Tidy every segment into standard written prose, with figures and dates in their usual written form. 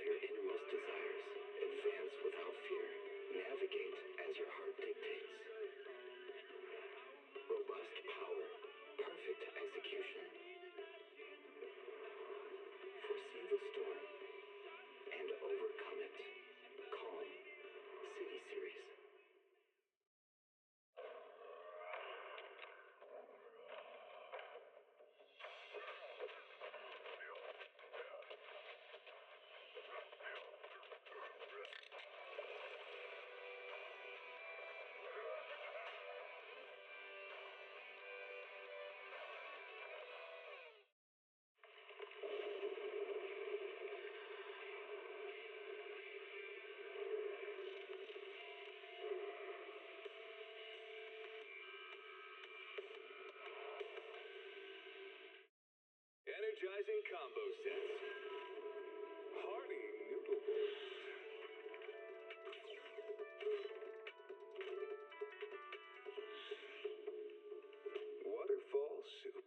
your innermost desires. Advance without fear. Navigate as your heart dictates. Robust power. Perfect execution. Foresee the storm and overcome it. Calm. City Series. Energizing combo sets. Hearty noodle burst. Waterfall soup.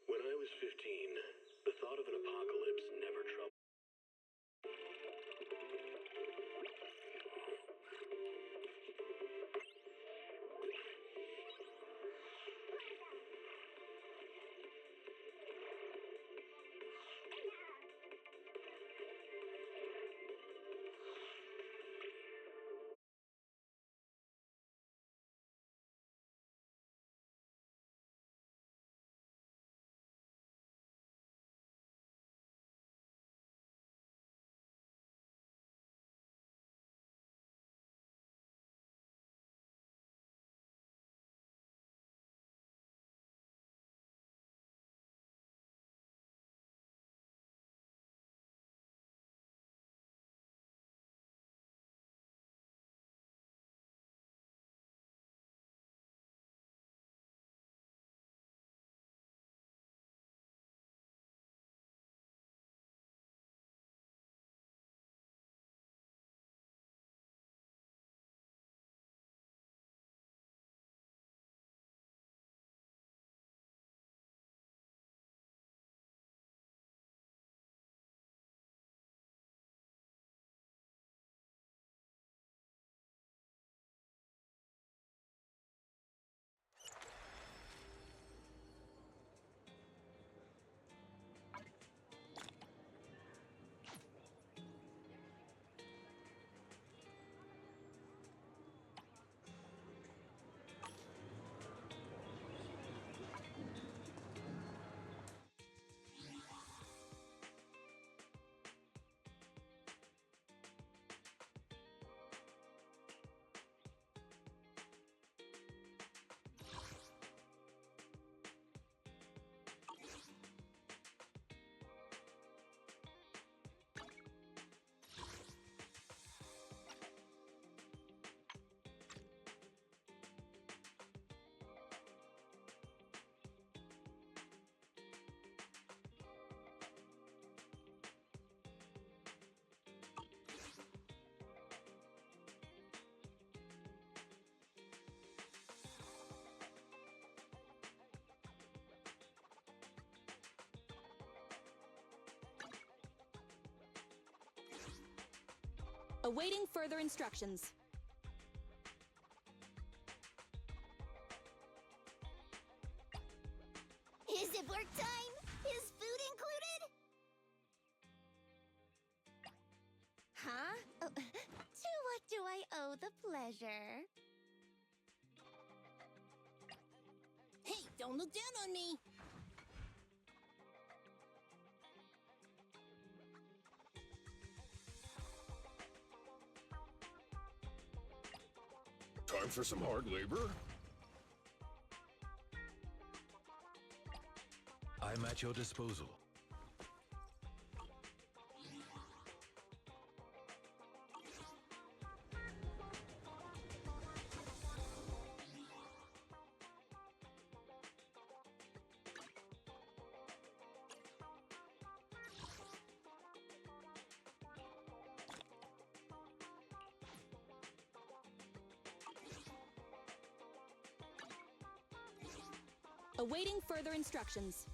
When I was 15, the thought of an apocalypse never troubled Awaiting further instructions. Is it work time? Is food included? Huh? Oh, to what do I owe the pleasure? Hey, don't look down on me! Time for some hard labor? I'm at your disposal. Awaiting further instructions.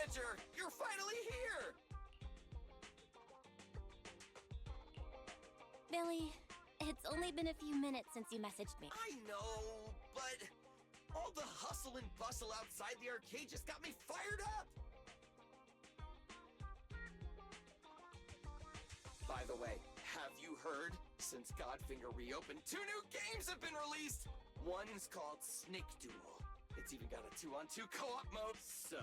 manager! You're finally here! Billy, it's only been a few minutes since you messaged me. I know, but all the hustle and bustle outside the arcade just got me fired up! By the way, have you heard? Since Godfinger reopened, 2 new games have been released! One's called Snake Duel. It's even got a 2-on-2 co-op mode. So,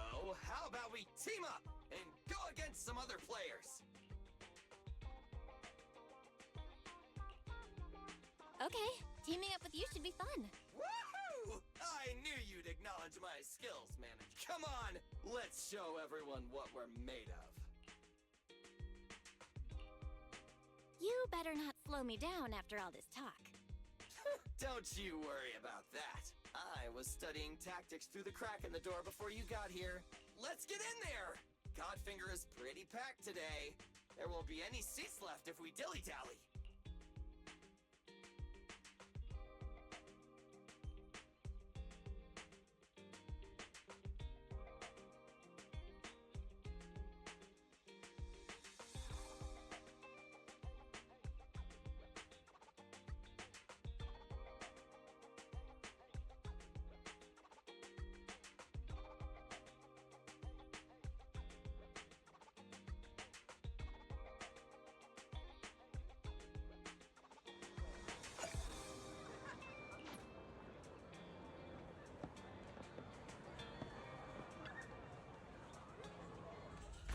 how about we team up and go against some other players? Okay, teaming up with you should be fun. Woohoo! I knew you'd acknowledge my skills, manager. Come on, let's show everyone what we're made of. You better not slow me down after all this talk. Don't you worry about that. I was studying tactics through the crack in the door before you got here. Let's get in there! Godfinger is pretty packed today. There won't be any seats left if we dilly-dally.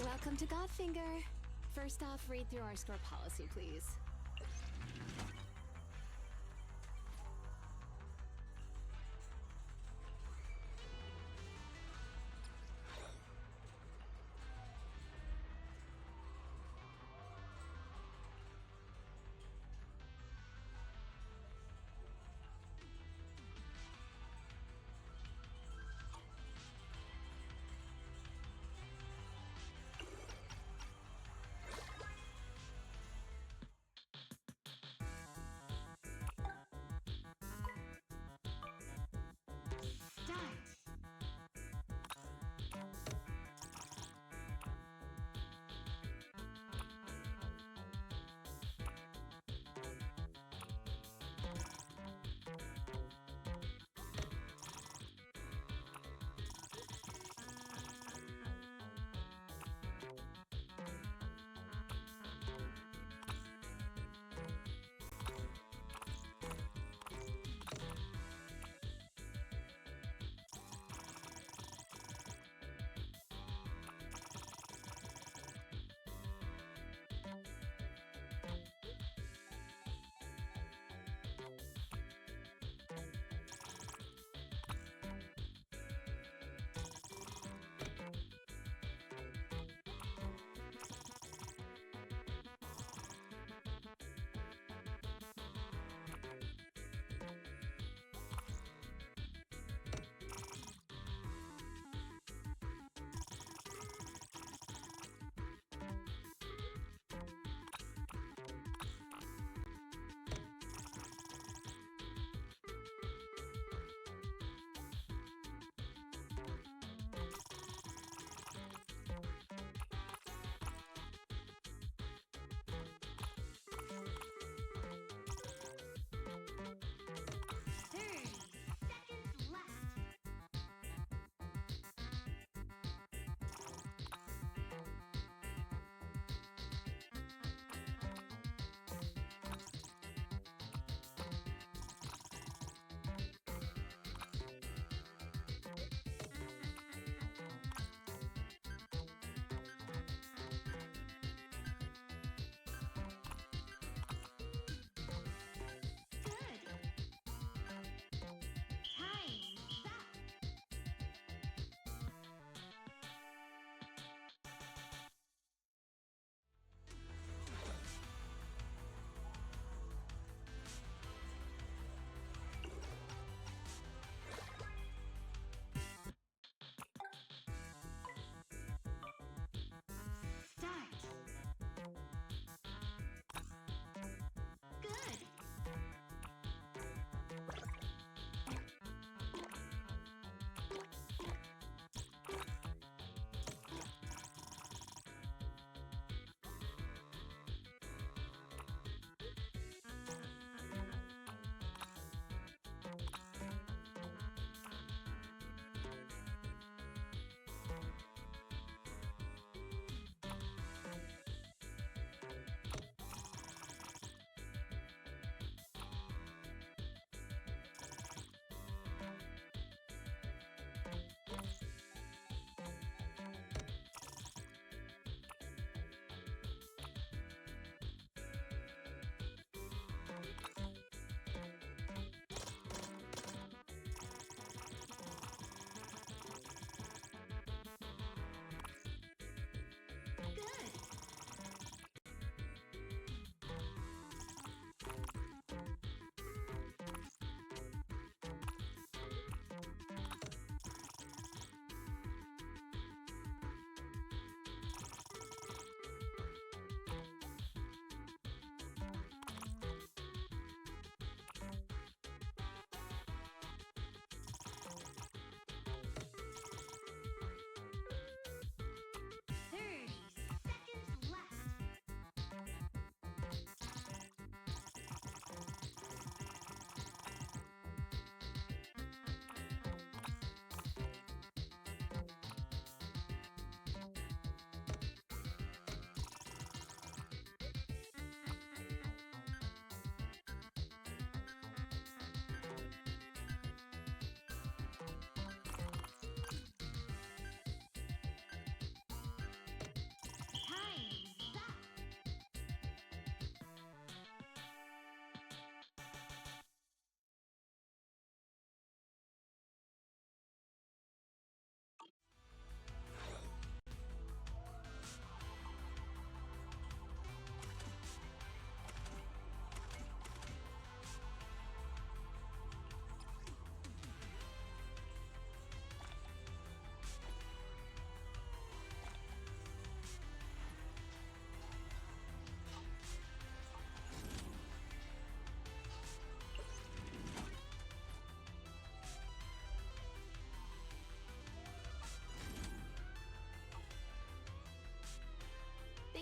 Welcome to Godfinger. First off, read through our store policy, please.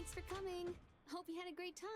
Thanks for coming. Hope you had a great time.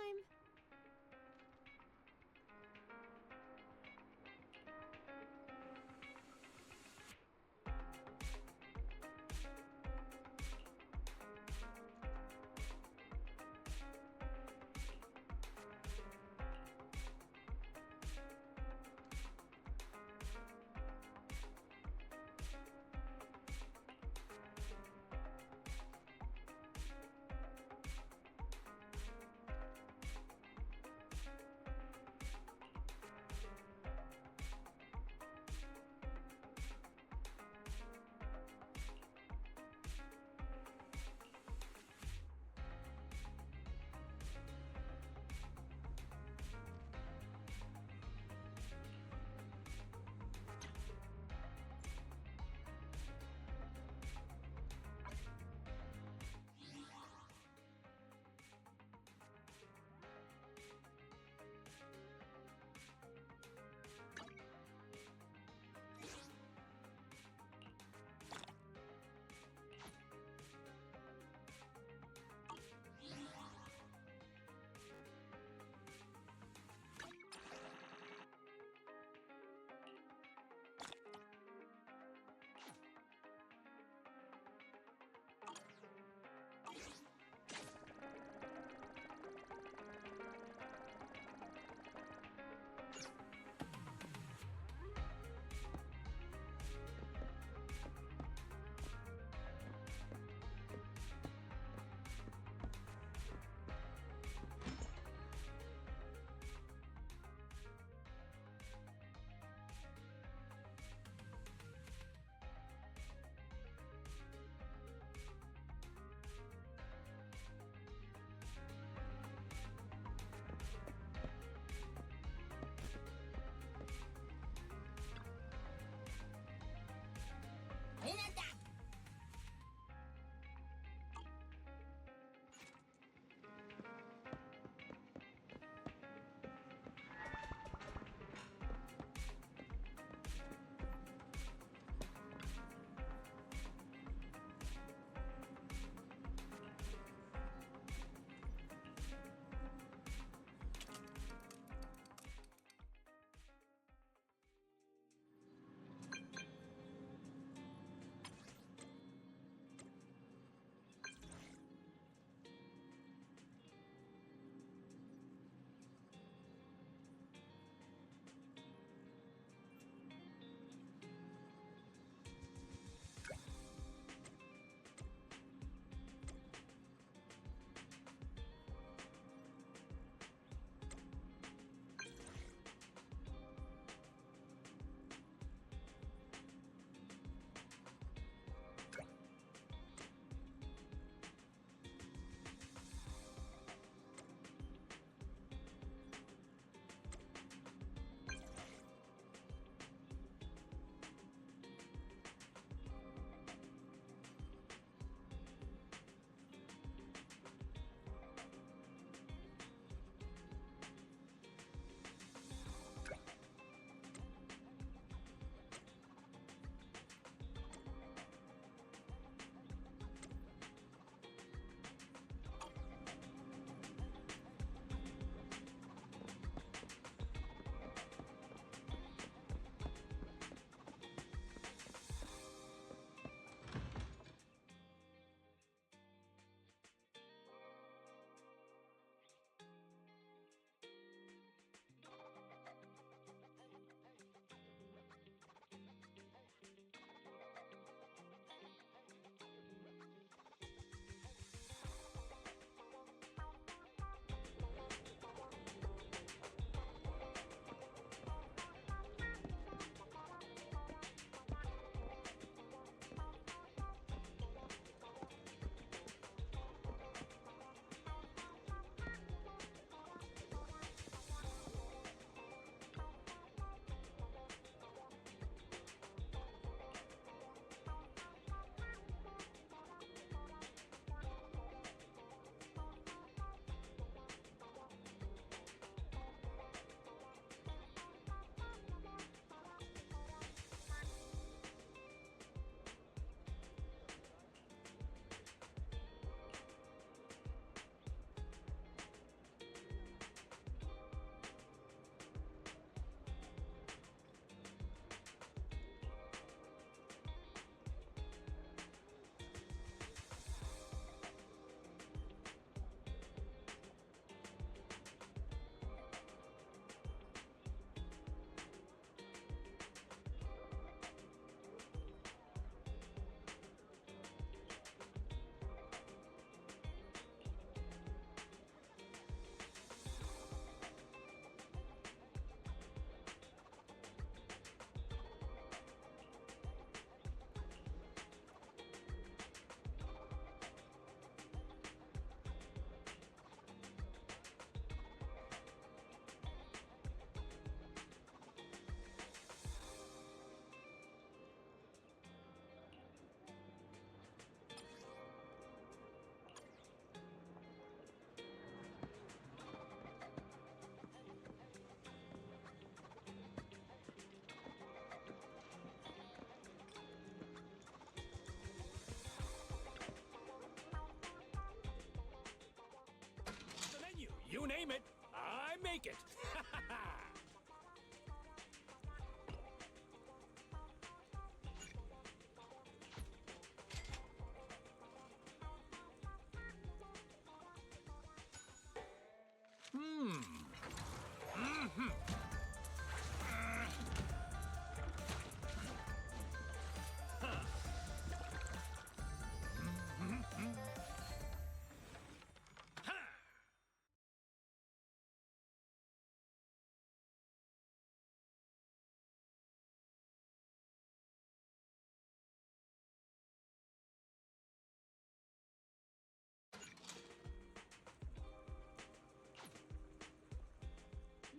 name it, I make it.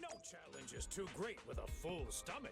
No challenge is too great with a full stomach.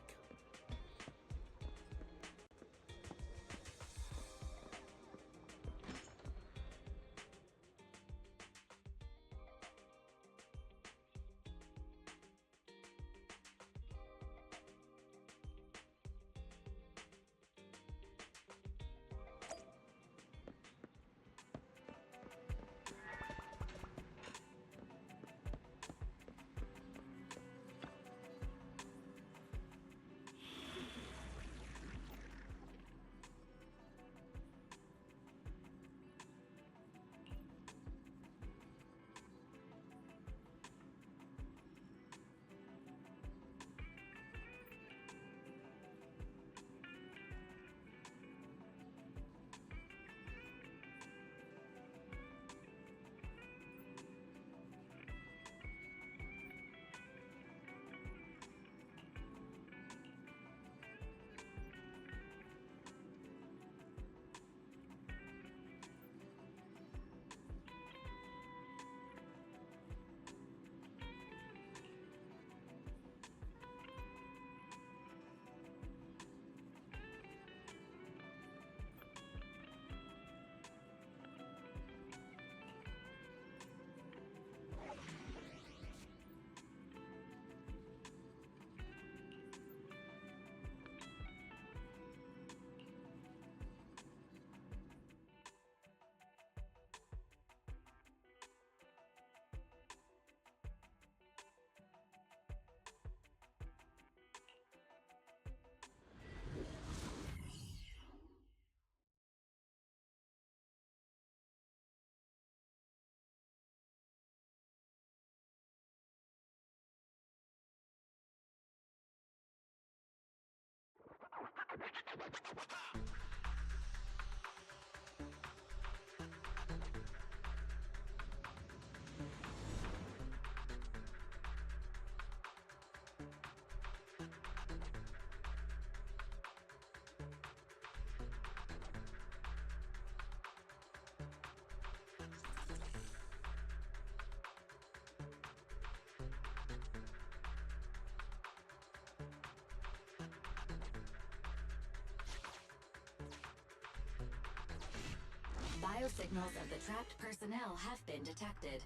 Biosignals of the trapped personnel have been detected.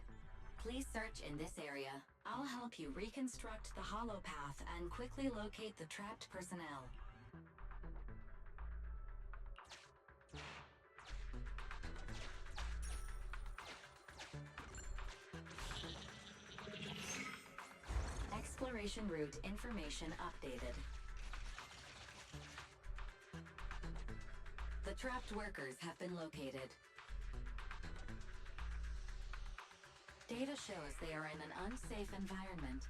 Please search in this area. I'll help you reconstruct the hollow path and quickly locate the trapped personnel. Exploration route information updated. The trapped workers have been located. Data shows they are in an unsafe environment.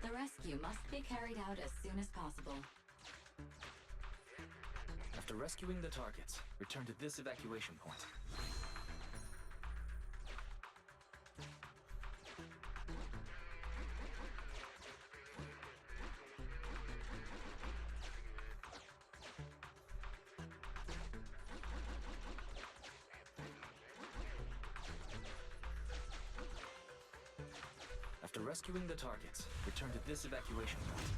The rescue must be carried out as soon as possible. After rescuing the targets, return to this evacuation point. After rescuing the targets, return to this evacuation point.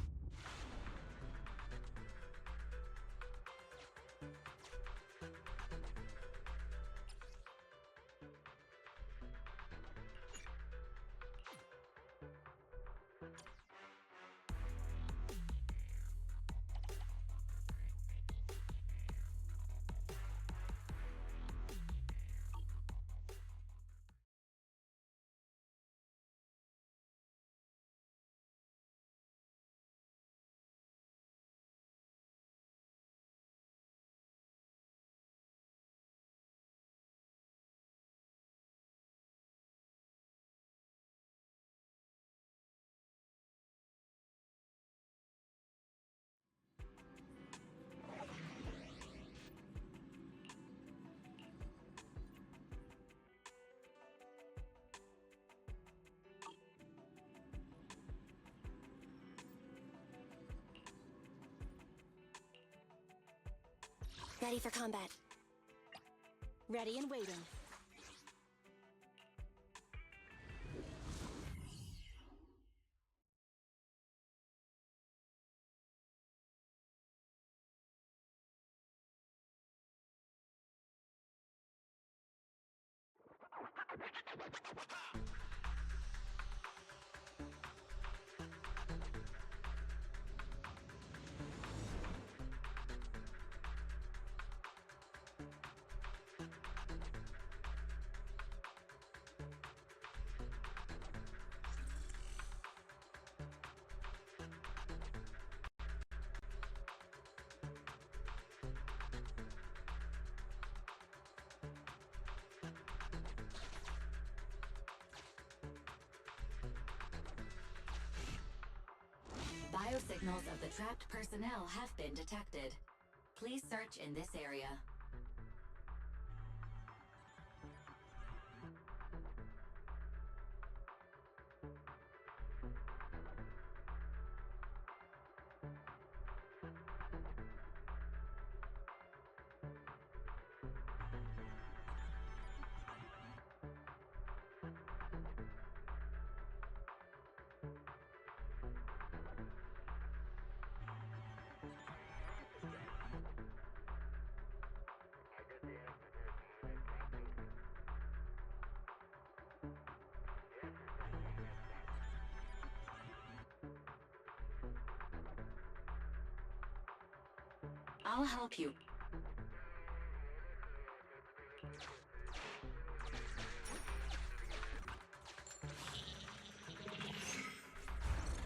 Ready for combat. Ready and waiting. Biosignals of the trapped personnel have been detected. Please search in this area. I'll help you.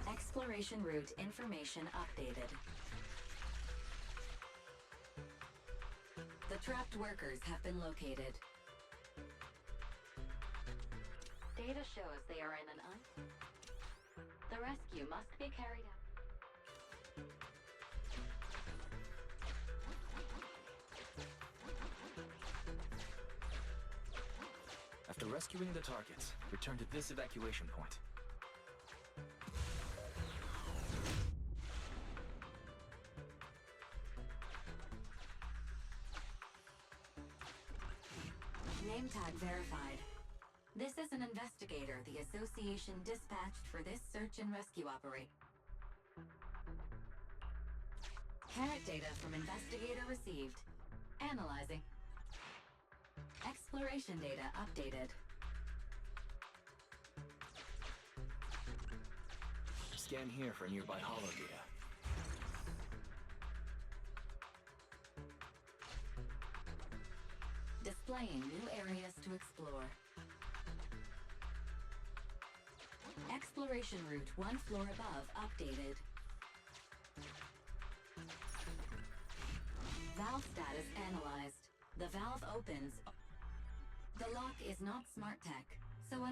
Exploration route information updated. The trapped workers have been located. Data shows they are in an The rescue must be carried out. After rescuing the targets, return to this evacuation point. Name tag verified. This is an investigator the Association dispatched for this search and rescue operation. Carrot data from investigator received. Analyzing. Exploration data updated. Scan here for nearby holo data. Displaying new areas to explore. Exploration route 1 floor above updated. Valve status analyzed. The valve opens. The lock is not smart tech, so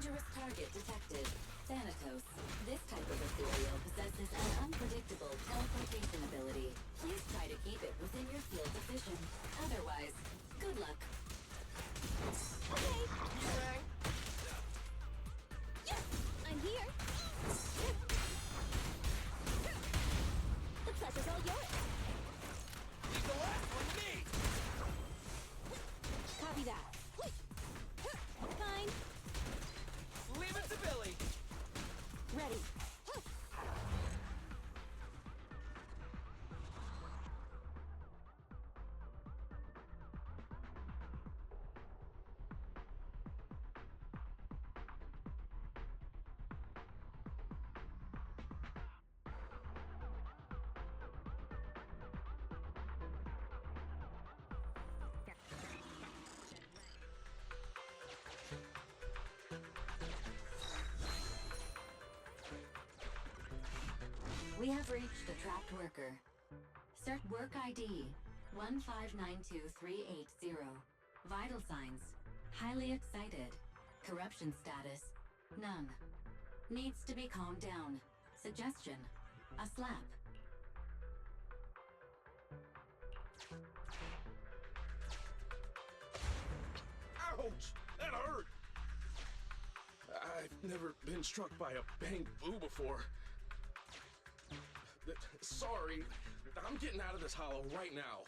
Dangerous target detected. Thanatos. This type of ethereal possesses an unpredictable teleportation ability. Please try to keep it within your field of vision. Otherwise, good luck. Okay. You rang? Yes, I'm here. The pleasure's all yours. Leave the last one to me! Copy that. Fine. Leave it to Billy! Ready. We have reached the trapped worker. Cert work ID 1592380. Vital signs: highly excited. Corruption status: none. Needs to be calmed down. Suggestion: a slap. Ouch! That hurt! I've never been struck by a bang boo before. Sorry, I'm getting out of this hollow right now.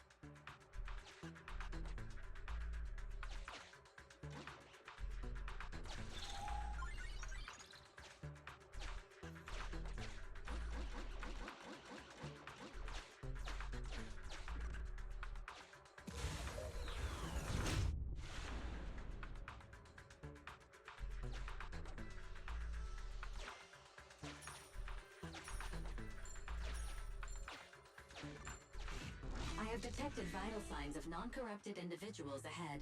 I have detected vital signs of non-corrupted individuals ahead.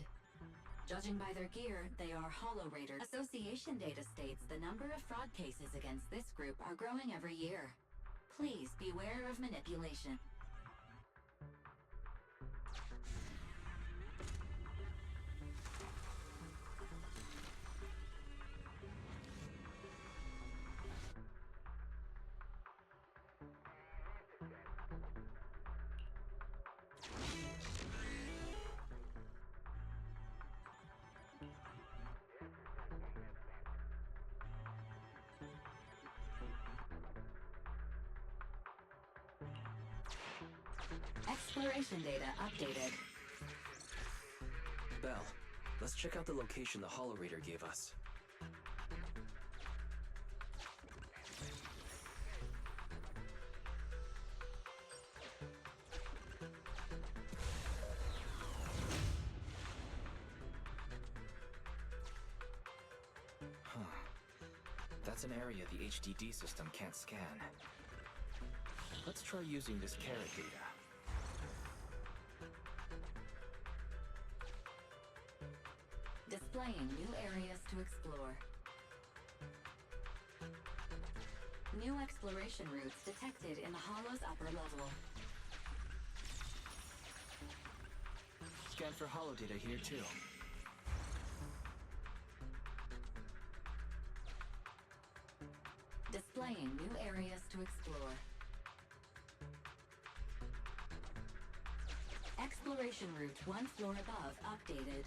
Judging by their gear, they are Hollow Raiders. Association data states the number of fraud cases against this group are growing every year. Please beware of manipulation. Exploration data updated. Belle, let's check out the location the Hollow Raider gave us. Huh. That's an area the HDD system can't scan. Let's try using this carrot data. Displaying new areas to explore. New exploration routes detected in the Hollow's upper level. Scan for hollow data here too. Displaying new areas to explore. Exploration route one floor above updated.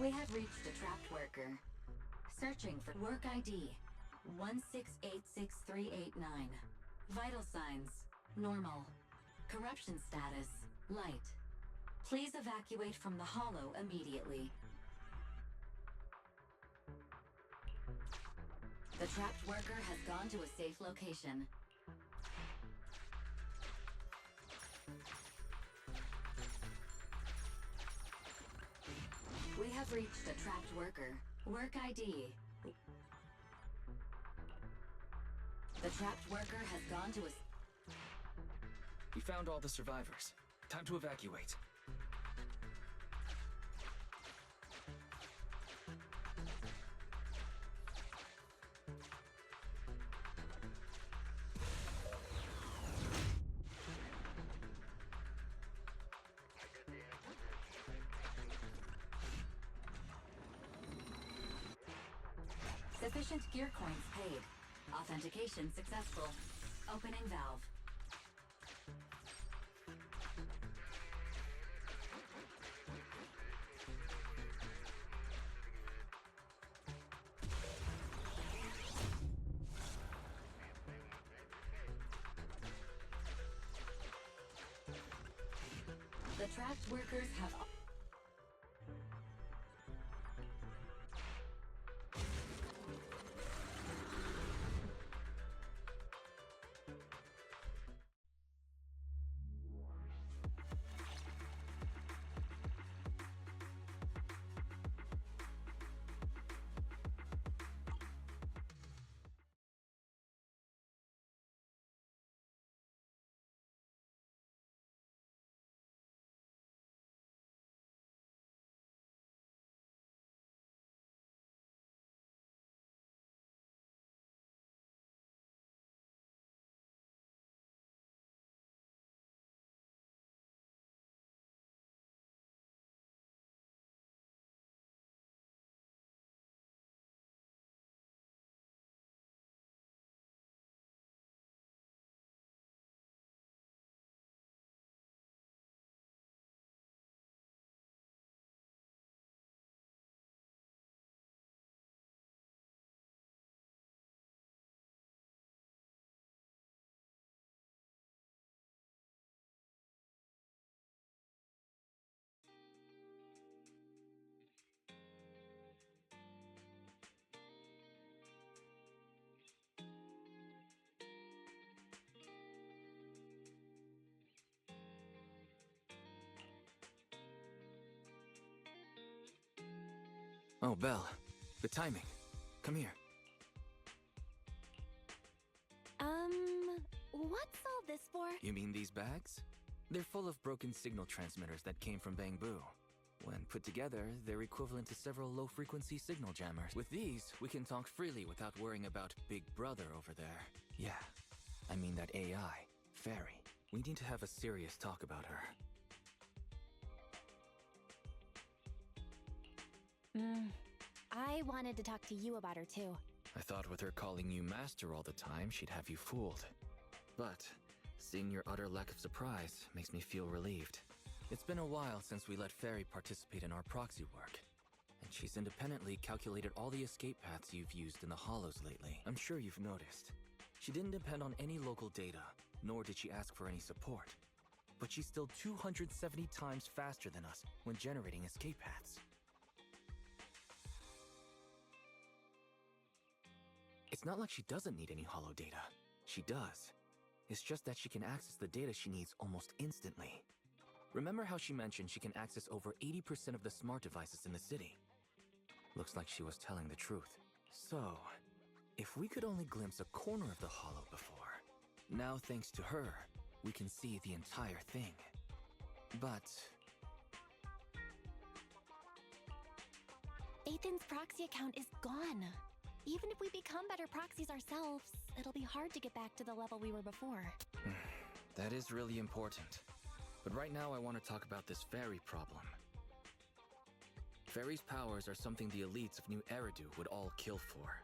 We have reached a trapped worker. Searching for work ID 1686389. Vital signs normal. Corruption status light. Please evacuate from the hollow immediately. The trapped worker has gone to a safe location. We have reached a trapped worker. Work ID. The trapped worker has gone to a... We found all the survivors. Time to evacuate. Sufficient gear coins paid. Authentication successful. Opening valve. The trapped workers have... Oh, Belle. The timing. Come here. What's all this for? You mean these bags? They're full of broken signal transmitters that came from Bangbu. When put together, they're equivalent to several low-frequency signal jammers. With these, we can talk freely without worrying about Big Brother over there. Yeah, I mean that AI, Fairy. We need to have a serious talk about her. I wanted to talk to you about her too. I thought with her calling you Master all the time, she'd have you fooled. But seeing your utter lack of surprise makes me feel relieved. It's been a while since we let Fairy participate in our proxy work, and she's independently calculated all the escape paths you've used in the hollows lately. I'm sure you've noticed. She didn't depend on any local data, nor did she ask for any support. But she's still 270 times faster than us when generating escape paths. It's not like she doesn't need any hollow data. She does. It's just that she can access the data she needs almost instantly. Remember how she mentioned she can access over 80% of the smart devices in the city? Looks like she was telling the truth. So, if we could only glimpse a corner of the hollow before, now thanks to her, we can see the entire thing. But... Ethan's proxy account is gone. Even if we become better proxies ourselves, it'll be hard to get back to the level we were before. That is really important. But right now I want to talk about this Fairy problem. Fairy's powers are something the elites of New Eridu would all kill for.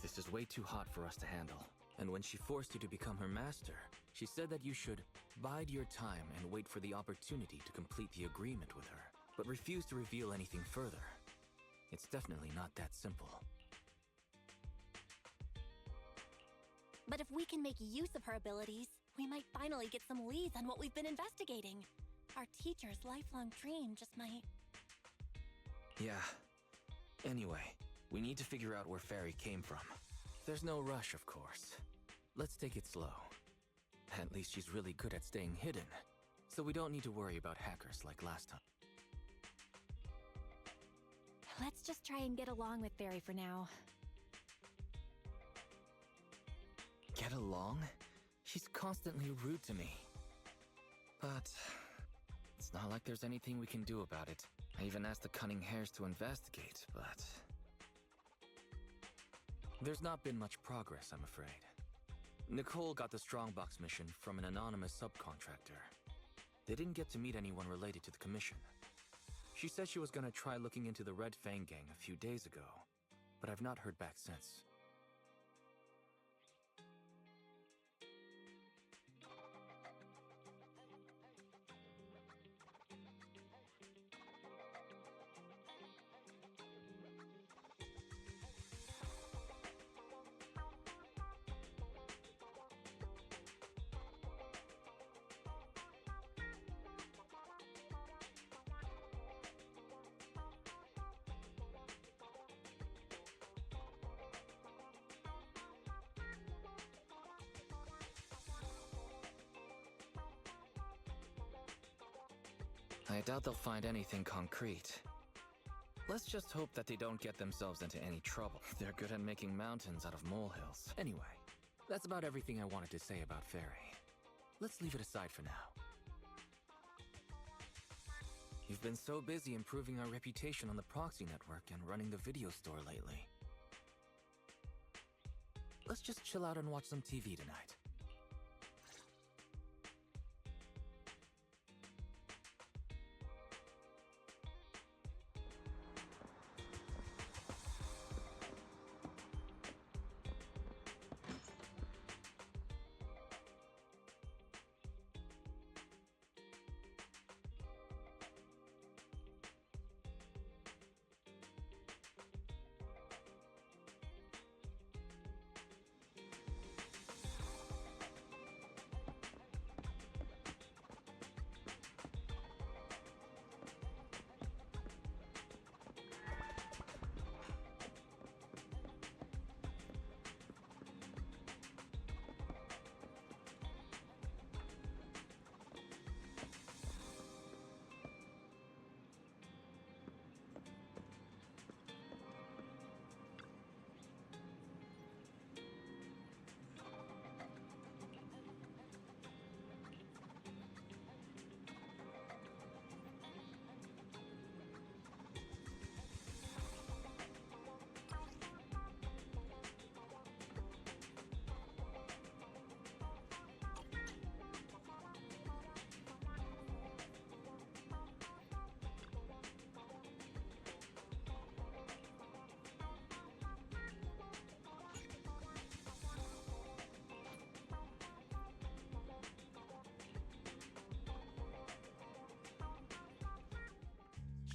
This is way too hot for us to handle. And when she forced you to become her master, she said that you should bide your time and wait for the opportunity to complete the agreement with her. but refused to reveal anything further. It's definitely not that simple. But if we can make use of her abilities, we might finally get some leads on what we've been investigating. Our teacher's lifelong dream just might... Yeah. Anyway, we need to figure out where Fairy came from. There's no rush, of course. Let's take it slow. At least she's really good at staying hidden, so we don't need to worry about hackers like last time. Let's just try and get along with Fairy for now. Get along? She's constantly rude to me. But it's not like there's anything we can do about it. I even asked the Cunning Hares to investigate, but... There's not been much progress, I'm afraid. Nicole got the Strongbox mission from an anonymous subcontractor. They didn't get to meet anyone related to the commission. She said she was gonna try looking into the Red Fang gang a few days ago, but I've not heard back since. I doubt they'll find anything concrete. Let's just hope that they don't get themselves into any trouble. They're good at making mountains out of molehills. Anyway, that's about everything I wanted to say about Fairy. Let's leave it aside for now. You've been so busy improving our reputation on the proxy network and running the video store lately. Let's just chill out and watch some TV tonight.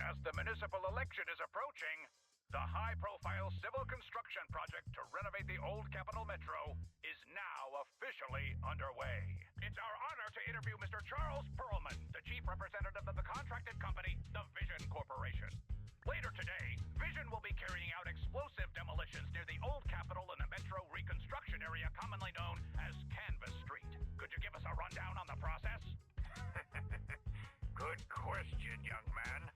As the municipal election is approaching, the high-profile civil construction project to renovate the old Capital Metro is now officially underway. It's our honor to interview Mr. Charles Perlman, the chief representative of the contracted company, the Vision Corporation. Later today, Vision will be carrying out explosive demolitions near the old Capitol and the Metro reconstruction area commonly known as Canvas Street. Could you give us a rundown on the process? Good question, young man.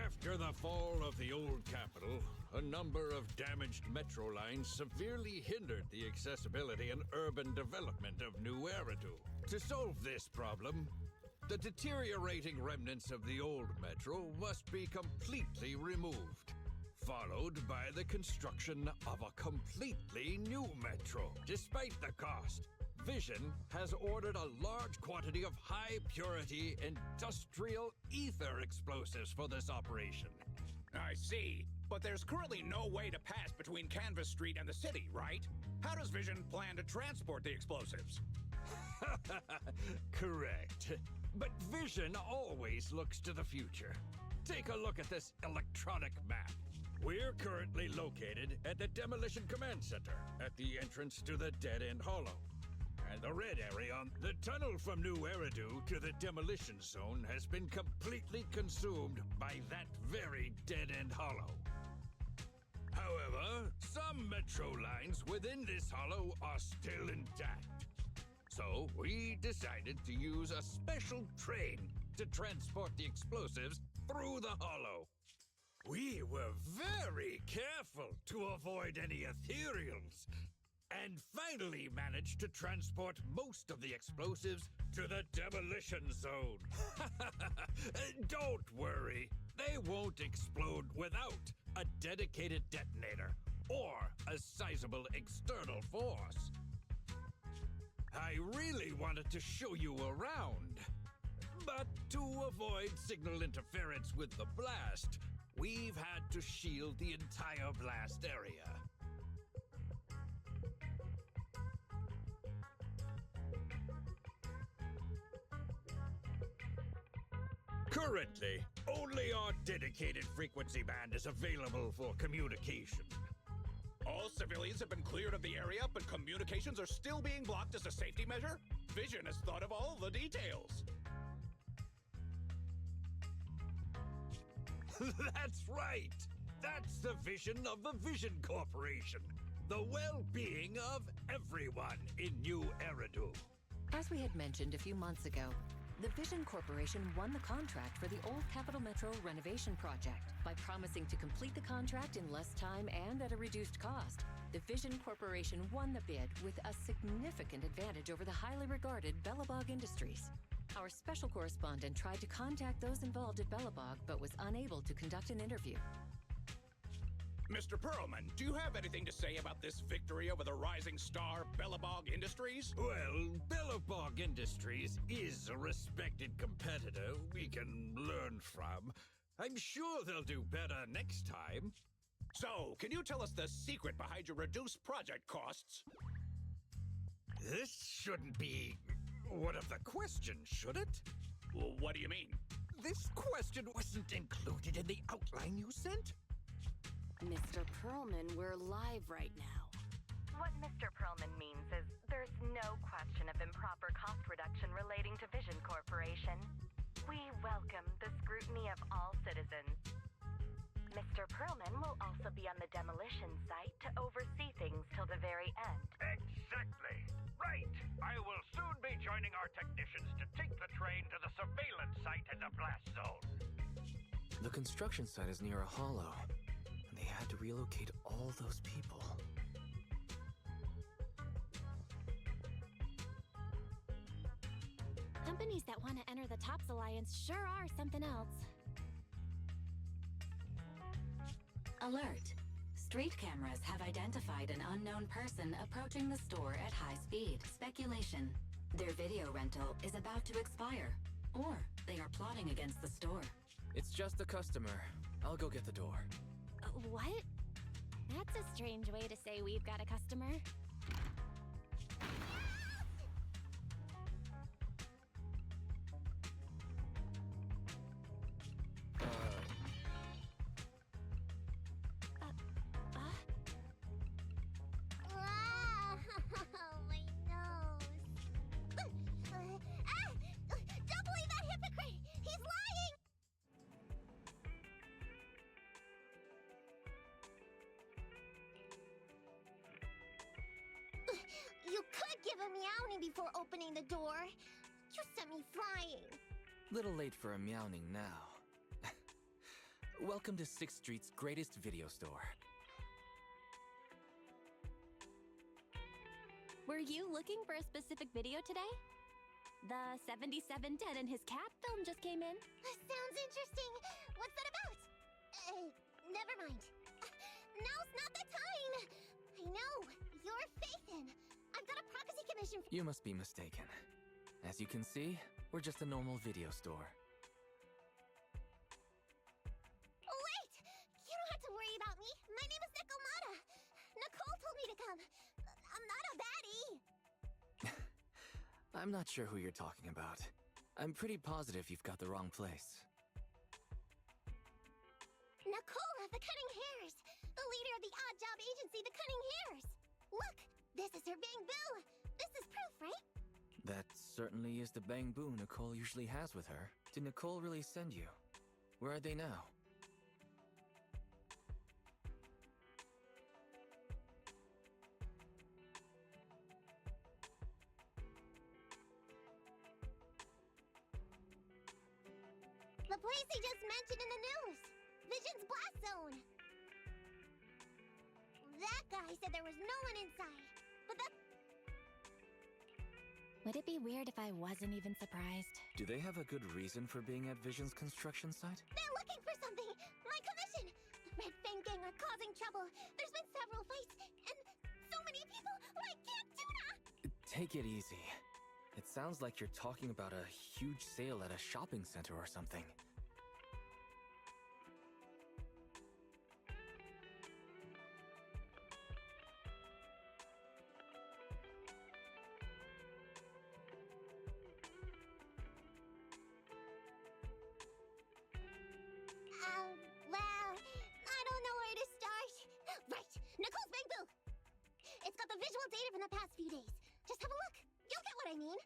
After the fall of the old capital, a number of damaged metro lines severely hindered the accessibility and urban development of New Eridu. To solve this problem, the deteriorating remnants of the old metro must be completely removed, followed by the construction of a completely new metro. Despite the cost, Vision has ordered a large quantity of high-purity industrial ether explosives for this operation. I see. But there's currently no way to pass between Canvas Street and the city, right? How does Vision plan to transport the explosives? Correct. But vision always looks to the future. Take a look at this electronic map. We're currently located at the Demolition Command Center, at the entrance to the Dead End Hollow. And the red area, the tunnel from New Eridu to the Demolition Zone, has been completely consumed by that very Dead End Hollow. However, some metro lines within this hollow are still intact. So we decided to use a special train to transport the explosives through the hollow. We were very careful to avoid any ethereals, and finally managed to transport most of the explosives to the Demolition Zone. Don't worry, they won't explode without a dedicated detonator or a sizable external force. I really wanted to show you around, but to avoid signal interference with the blast, we've had to shield the entire blast area. Currently, only our dedicated frequency band is available for communication. All civilians have been cleared of the area, but communications are still being blocked as a safety measure? Vision has thought of all the details. That's right! That's the vision of the Vision Corporation. The well-being of everyone in New Eridu. As we had mentioned a few months ago, the Vision Corporation won the contract for the Old Capital Metro renovation project. By promising to complete the contract in less time and at a reduced cost, the Vision Corporation won the bid with a significant advantage over the highly regarded Bellabog Industries. Our special correspondent tried to contact those involved at Bellabog, but was unable to conduct an interview. Mr. Perlman, do you have anything to say about this victory over the rising star Bellabog Industries? Well, Bellabog Industries is a respected competitor we can learn from. I'm sure they'll do better next time. So, can you tell us the secret behind your reduced project costs? This shouldn't be one of the questions, should it? Well, what do you mean? This question wasn't included in the outline you sent? Mr. Perlman, we're live right now. What Mr. Perlman means is there's no question of improper cost reduction relating to Vision Corporation. We welcome the scrutiny of all citizens. Mr. Perlman will also be on the demolition site to oversee things till the very end. Exactly. Right. I will soon be joining our technicians to take the train to the surveillance site in the blast zone. The construction site is near a hollow. They had to relocate all those people. Companies that want to enter the TOPS Alliance sure are something else. Alert! Street cameras have identified an unknown person approaching the store at high speed. Speculation. Their video rental is about to expire. Or they are plotting against the store. It's just a customer. I'll go get the door. What? That's a strange way to say we've got a customer. My nose. Don't believe that hypocrite! He's lying! You could give a meowing before opening the door. You sent me flying. Little late for a meowing now. Welcome to 6th Street's greatest video store. Were you looking for a specific video today? The 77 Dead and his cat film just came in. Sounds interesting. What's that about? Never mind. Now's not the time. I know. You're Faithin. I've got a prophecy commission. You must be mistaken. As you can see, we're just a normal video store. Wait! You don't have to worry about me. My name is Nekomata. Nicole told me to come. I'm not a baddie. I'm not sure who you're talking about. I'm pretty positive you've got the wrong place. Nicole of the Cutting Hairs! The leader of the odd job agency, the Cutting Hairs! Look! This is her Bang Boo! This is proof, right? That certainly is the Bang Boo Nicole usually has with her. Did Nicole really send you? Where are they now? The place he just mentioned in the news! Vision's blast zone! That guy said there was no one inside, but that... Would it be weird if I wasn't even surprised? Do they have a good reason for being at Vision's construction site? They're looking for something! My commission! The Red Fang Gang are causing trouble! There's been several fights, and so many people like Camp Tuna! Take it easy. It sounds like you're talking about a huge sale at a shopping center or something. Well, I don't know where to start. Right, Nicole's Bang Boo! It's got the visual data from the past few days. Just have a look. You'll get what I mean.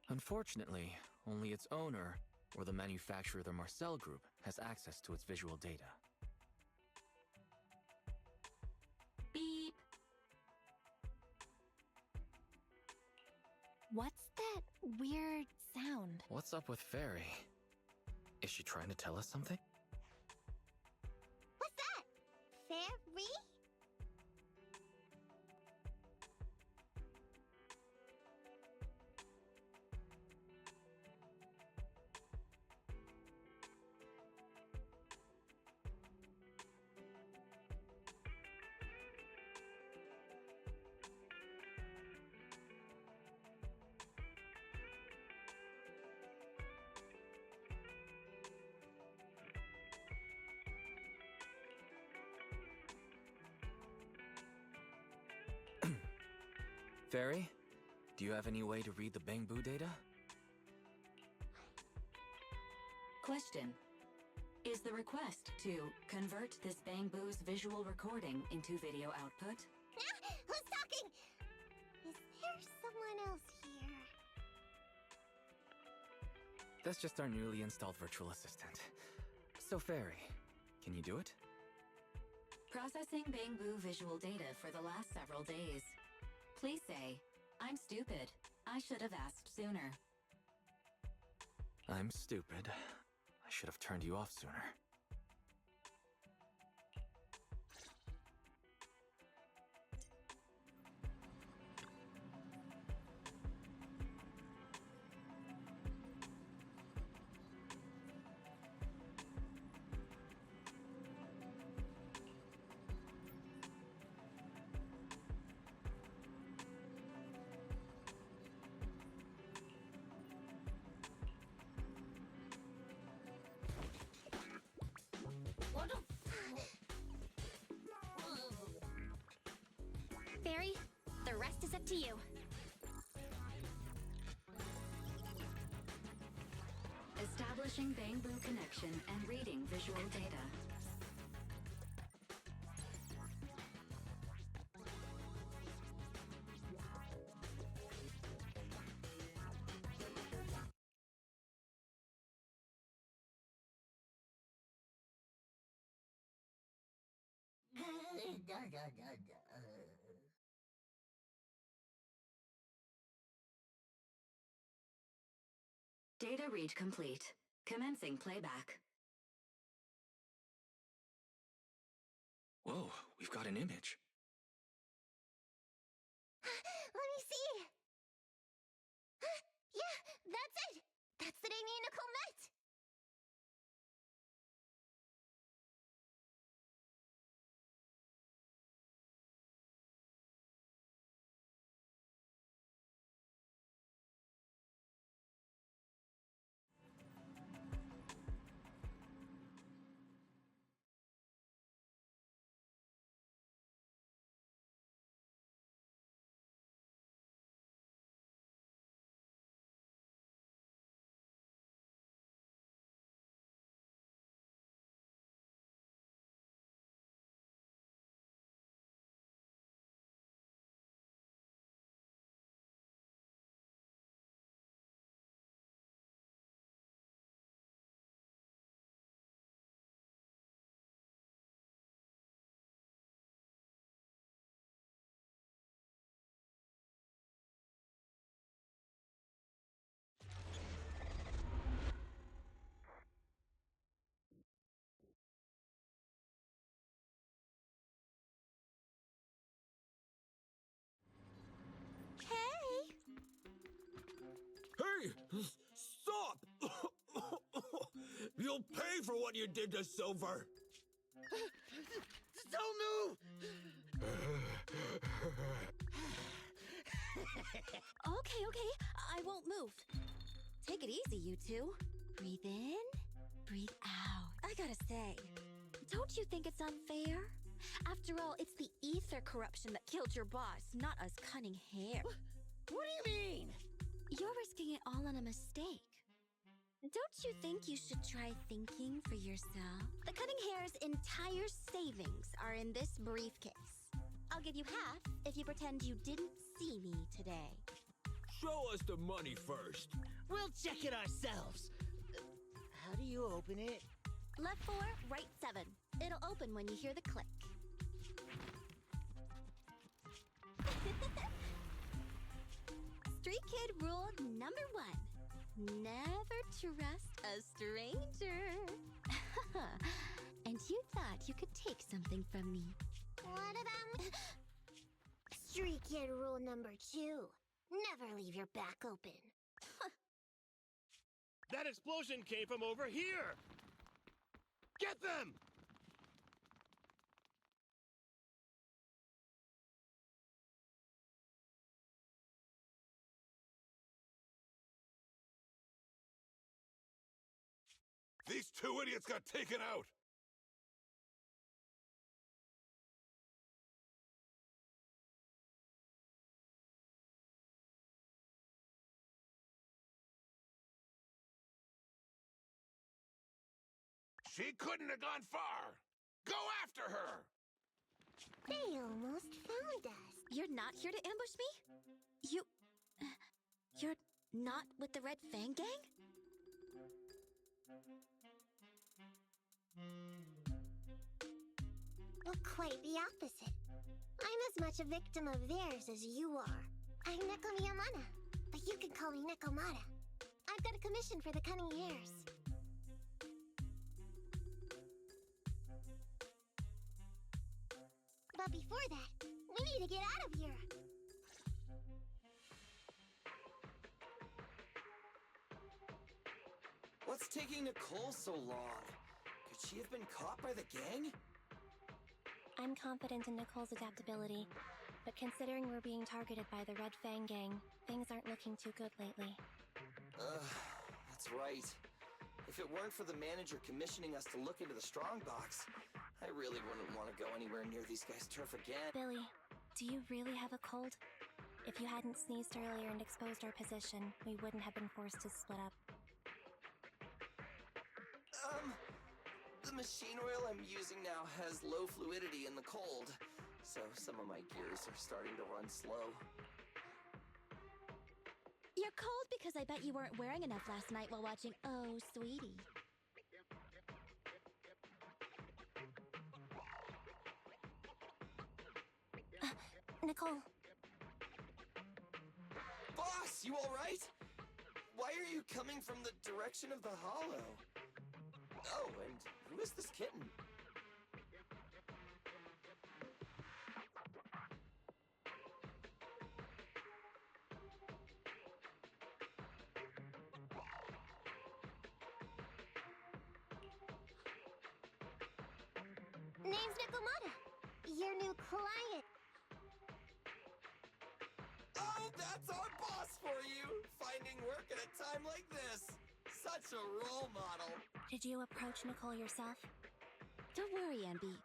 Unfortunately, only its owner, or the manufacturer, the Marcel Group, has access to its visual data. Beep. What's that weird sound? What's up with Fairy? Is she trying to tell us something? What's that? Fairy? Fairy, do you have any way to read the Bang Boo data? Question. Is the request to convert this Bang Boo's visual recording into video output? Who's talking? Is there someone else here? That's just our newly installed virtual assistant. So Fairy, can you do it? Processing Bang Boo visual data for the last several days. Please say, I'm stupid. I should have asked sooner. I'm stupid. I should have turned you off sooner. Fairy, the rest is up to you. Establishing Bang Boo connection and reading visual data. Data read complete. Commencing playback. Whoa, we've got an image. Let me see. Yeah, that's it. That's the day me and Nicole met. Stop! You'll pay for what you did to Silver! Don't move! Okay, I won't move. Take it easy, you two. Breathe in, breathe out. I gotta say, don't you think it's unfair? After all, it's the ether corruption that killed your boss, not us cutting hair. What do you mean? You're risking it all on a mistake. Don't you think you should try thinking for yourself? The cutting hair's entire savings are in this briefcase. I'll give you half if you pretend you didn't see me today. Show us the money first. We'll check it ourselves. How do you open it? Left 4, right 7. It'll open when you hear the click. Street Kid rule number 1. Never trust a stranger. And you thought you could take something from me. What about Street Kid rule number 2. Never leave your back open. That explosion came from over here! Get them! These 2 idiots got taken out! She couldn't have gone far! Go after her! They almost found us. You're not here to ambush me? You're not with the Red Fang Gang? Well, quite the opposite. I'm as much a victim of theirs as you are. I'm Neko Miyamana, but you can call me Nekomata. I've got a commission for the cunning hairs. But before that, we need to get out of here. What's taking Nicole so long? Could she have been caught by the gang? I'm confident in Nicole's adaptability, but considering we're being targeted by the Red Fang Gang, things aren't looking too good lately. That's right. If it weren't for the manager commissioning us to look into the strongbox, I really wouldn't want to go anywhere near these guys' turf again. Billy, do you really have a cold? If you hadn't sneezed earlier and exposed our position, we wouldn't have been forced to split up. The machine oil I'm using now has low fluidity in the cold, so some of my gears are starting to run slow. You're cold because I bet you weren't wearing enough last night while watching Oh, Sweetie. Nicole. Boss, you alright? Why are you coming from the direction of the hollow? Oh, and who is this kitten? Name's Nekomata, your new client. Oh, that's our boss for you! Finding work at a time like this! Such a role model! Did you approach Nicole yourself? Don't worry, Anby.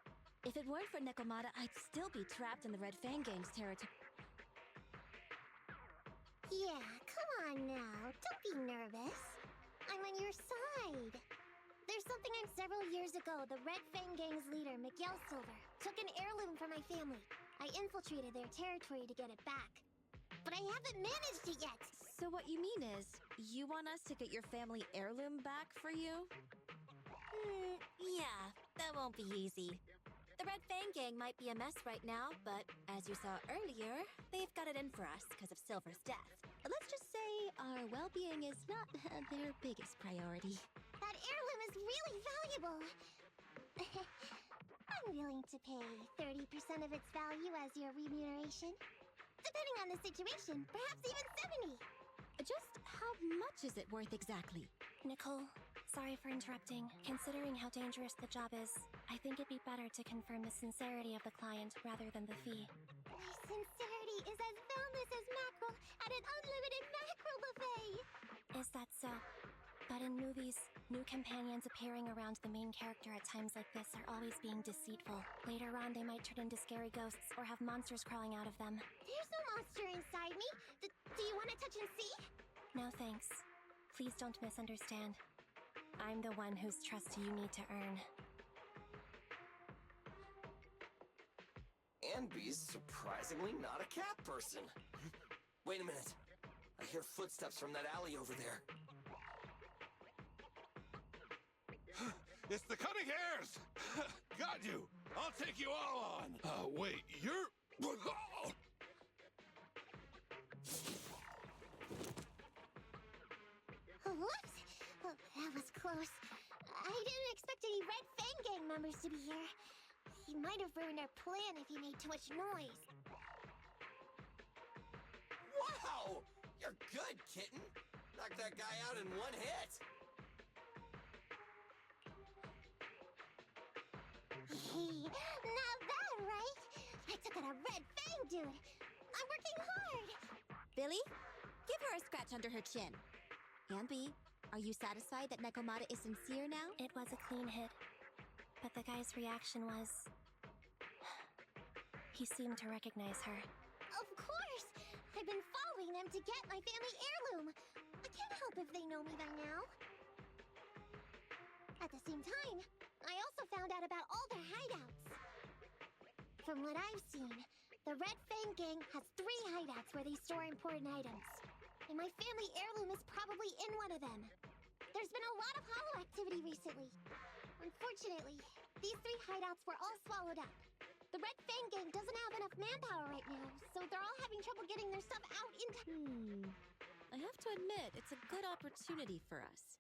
If it weren't for Nekomata, I'd still be trapped in the Red Fang Gang's territory. Yeah, come on now. Don't be nervous. I'm on your side. There's something on several years ago. The Red Fang Gang's leader, Miguel Silver, took an heirloom from my family. I infiltrated their territory to get it back. But I haven't managed it yet. So what you mean is, you want us to get your family heirloom back for you? Yeah, that won't be easy. The Red Fang Gang might be a mess right now, but as you saw earlier, they've got it in for us because of Silver's death. Let's just say our well-being is not their biggest priority. That heirloom is really valuable. I'm willing to pay 30% of its value as your remuneration. Depending on the situation, perhaps even 70. Just how much is it worth exactly? Nicole, sorry for interrupting. Considering how dangerous the job is, I think it'd be better to confirm the sincerity of the client rather than the fee. My sincerity is as boundless as mackerel at an unlimited mackerel buffet! Is that so? But in movies, new companions appearing around the main character at times like this are always being deceitful. Later on, they might turn into scary ghosts or have monsters crawling out of them. There's no monster inside me! Do you want to touch and see? No thanks. Please don't misunderstand. I'm the one whose trust you need to earn. Anby's surprisingly not a cat person. Wait a minute. I hear footsteps from that alley over there. It's the Cunning Hares! Got you! I'll take you all on! Wait, you're... Whoops! Oh, that was close. I didn't expect any Red Fang Gang members to be here. He might have ruined our plan if he made too much noise. Wow! You're good, kitten! Knocked that guy out in one hit! Hey, not bad, right? I took out a Red Fang dude. I'm working hard. Billy, give her a scratch under her chin. Anby, are you satisfied that Nekomata is sincere now? It was a clean hit. But the guy's reaction was... He seemed to recognize her. Of course! I've been following them to get my family heirloom. I can't help if they know me by now. At the same time, I also found out about all their hideouts. From what I've seen, the Red Fang Gang has 3 hideouts where they store important items. And my family heirloom is probably in one of them. There's been a lot of hollow activity recently. Unfortunately, these 3 hideouts were all swallowed up. The Red Fang Gang doesn't have enough manpower right now, so they're all having trouble getting their stuff out into... I have to admit, it's a good opportunity for us.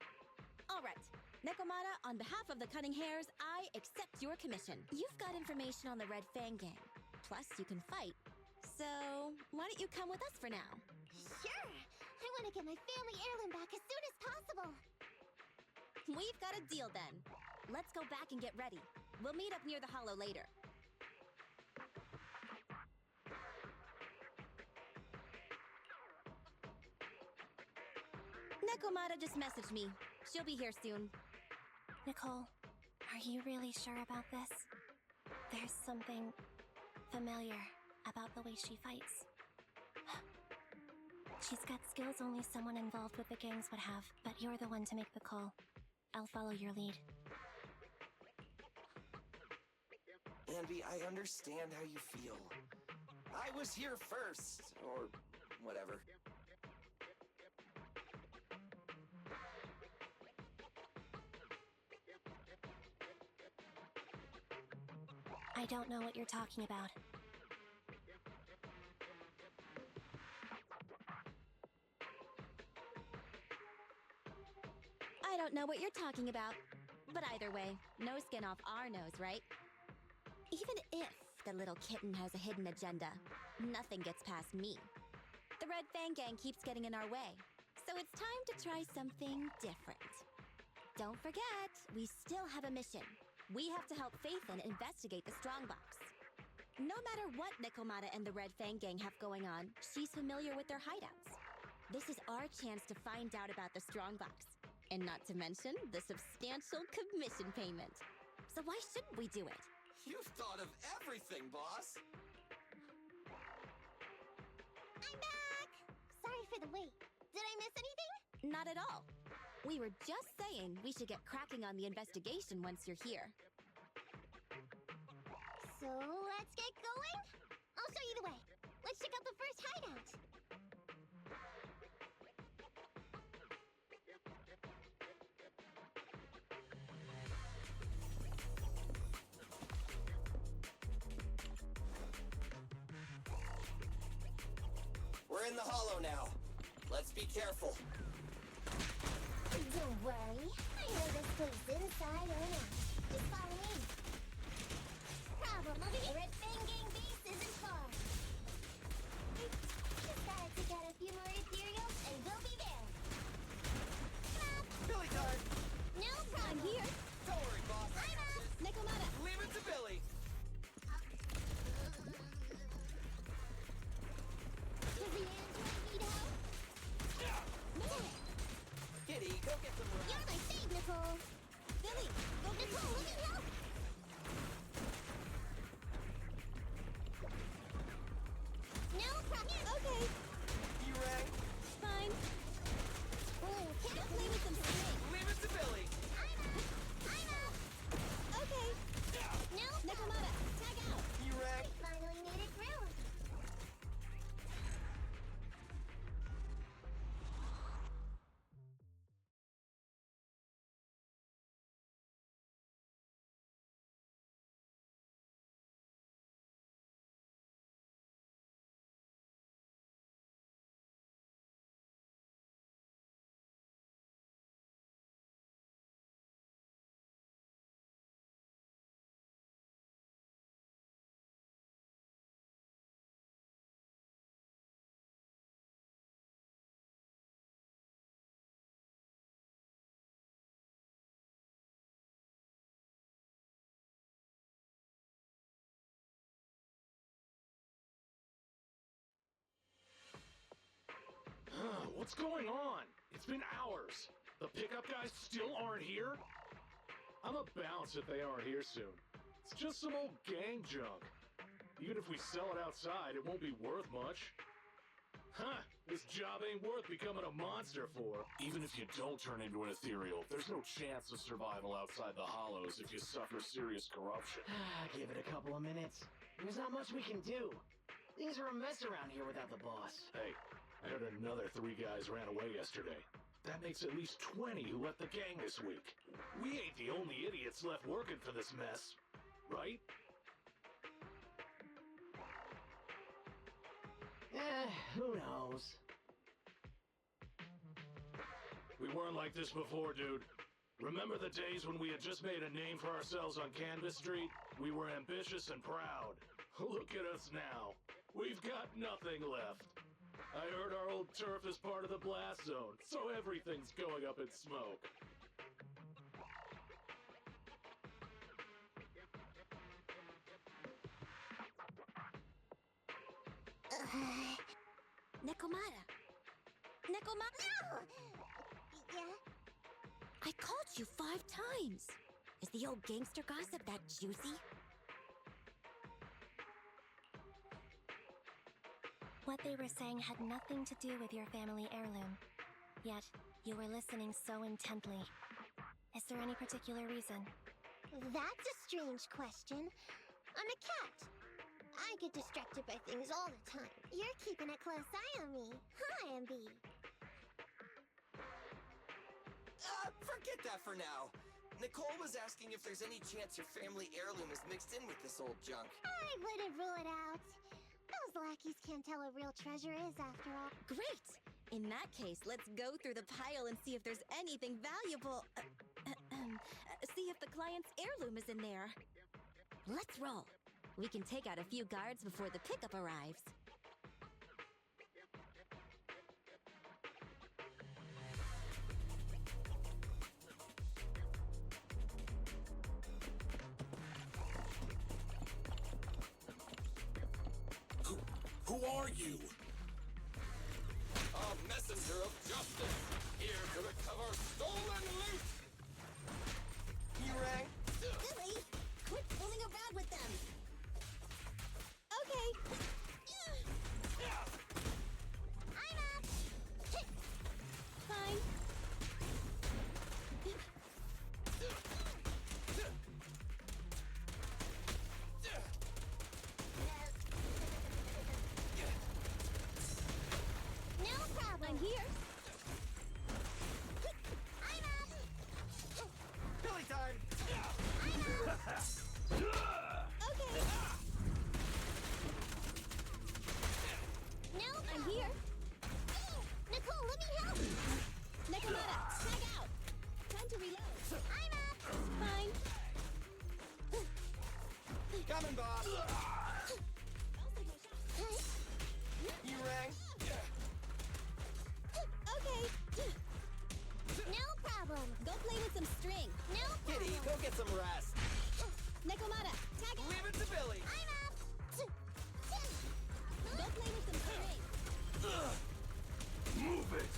All right, Nekomata, on behalf of the Cunning Hares, I accept your commission. You've got information on the Red Fang Gang. Plus, you can fight. So, why don't you come with us for now? Sure! I want to get my family heirloom back as soon as possible. We've got a deal then. Let's go back and get ready. We'll meet up near the hollow later. Nekomata just messaged me. She'll be here soon. Nicole, are you really sure about this? There's something familiar about the way she fights. She's got skills only someone involved with the gangs would have, but you're the one to make the call. I'll follow your lead. Anby, I understand how you feel. I was here first, or whatever. I don't know what you're talking about. I don't know what you're talking about. But either way, no skin off our nose, right? Even if the little kitten has a hidden agenda, nothing gets past me. The Red Fang Gang keeps getting in our way, so it's time to try something different. Don't forget, we still have a mission. We have to help Faithin investigate the Strongbox. No matter what Nekomata and the Red Fang Gang have going on, she's familiar with their hideouts. This is our chance to find out about the Strongbox. And not to mention the substantial commission payment. So why shouldn't we do it? You've thought of everything, boss! I'm back! Sorry for the wait. Did I miss anything? Not at all. We were just saying we should get cracking on the investigation once you're here. So let's get going? I'll show you the way. Let's check out the first hideout. We're in the hollow now. Let's be careful. Don't worry. I know this place inside and out. Just follow me. Problem over here. Red Fang Gang base isn't far. Just gotta take out a few more ethereals and we'll be there. What's going on? It's been hours. The pickup guys still aren't here? I'm a bounce if they aren't here soon. It's just some old gang junk. Even if we sell it outside, it won't be worth much. Huh, this job ain't worth becoming a monster for. Even if you don't turn into an ethereal, there's no chance of survival outside the hollows if you suffer serious corruption. Give it a couple of minutes. There's not much we can do. Things are a mess around here without the boss. Hey, I heard another 3 guys ran away yesterday. That makes at least 20 who left the gang this week. We ain't the only idiots left working for this mess, right? Who knows? We weren't like this before, dude. Remember the days when we had just made a name for ourselves on Canvas Street? We were ambitious and proud. Look at us now. We've got nothing left. I heard our old turf is part of the blast zone, so everything's going up in smoke. Nekomata. Nekomata! No! Yeah? I called you 5 times. Is the old gangster gossip that juicy? What they were saying had nothing to do with your family heirloom. Yet, you were listening so intently. Is there any particular reason? That's a strange question. I'm a cat. I get distracted by things all the time. You're keeping a close eye on me. Hi, MB. Forget that for now. Nicole was asking if there's any chance your family heirloom is mixed in with this old junk. I wouldn't rule it out. Those lackeys can't tell what real treasure is, after all. Great! In that case, let's go through the pile and see if there's anything valuable. See if the client's heirloom is in there. Let's roll. We can take out a few guards before the pickup arrives. Who are you? A messenger of justice, here to recover stolen loot! You rang? Billy, quit fooling around with them! Okay. I'm up! Fine. No problem! I'm here. I'm up! Billy time! I'm up! Okay. No I'm problem! here. Nicole, let me help! Nekomata, tag out. Time to reload. I'm up! Fine. Coming, boss! You rang? Okay. No problem! Go play with some string. No problem! Kitty, go get some rest. Nekomata, tag out. Leave it to Billy. I'm up! Go play with some string. Move it!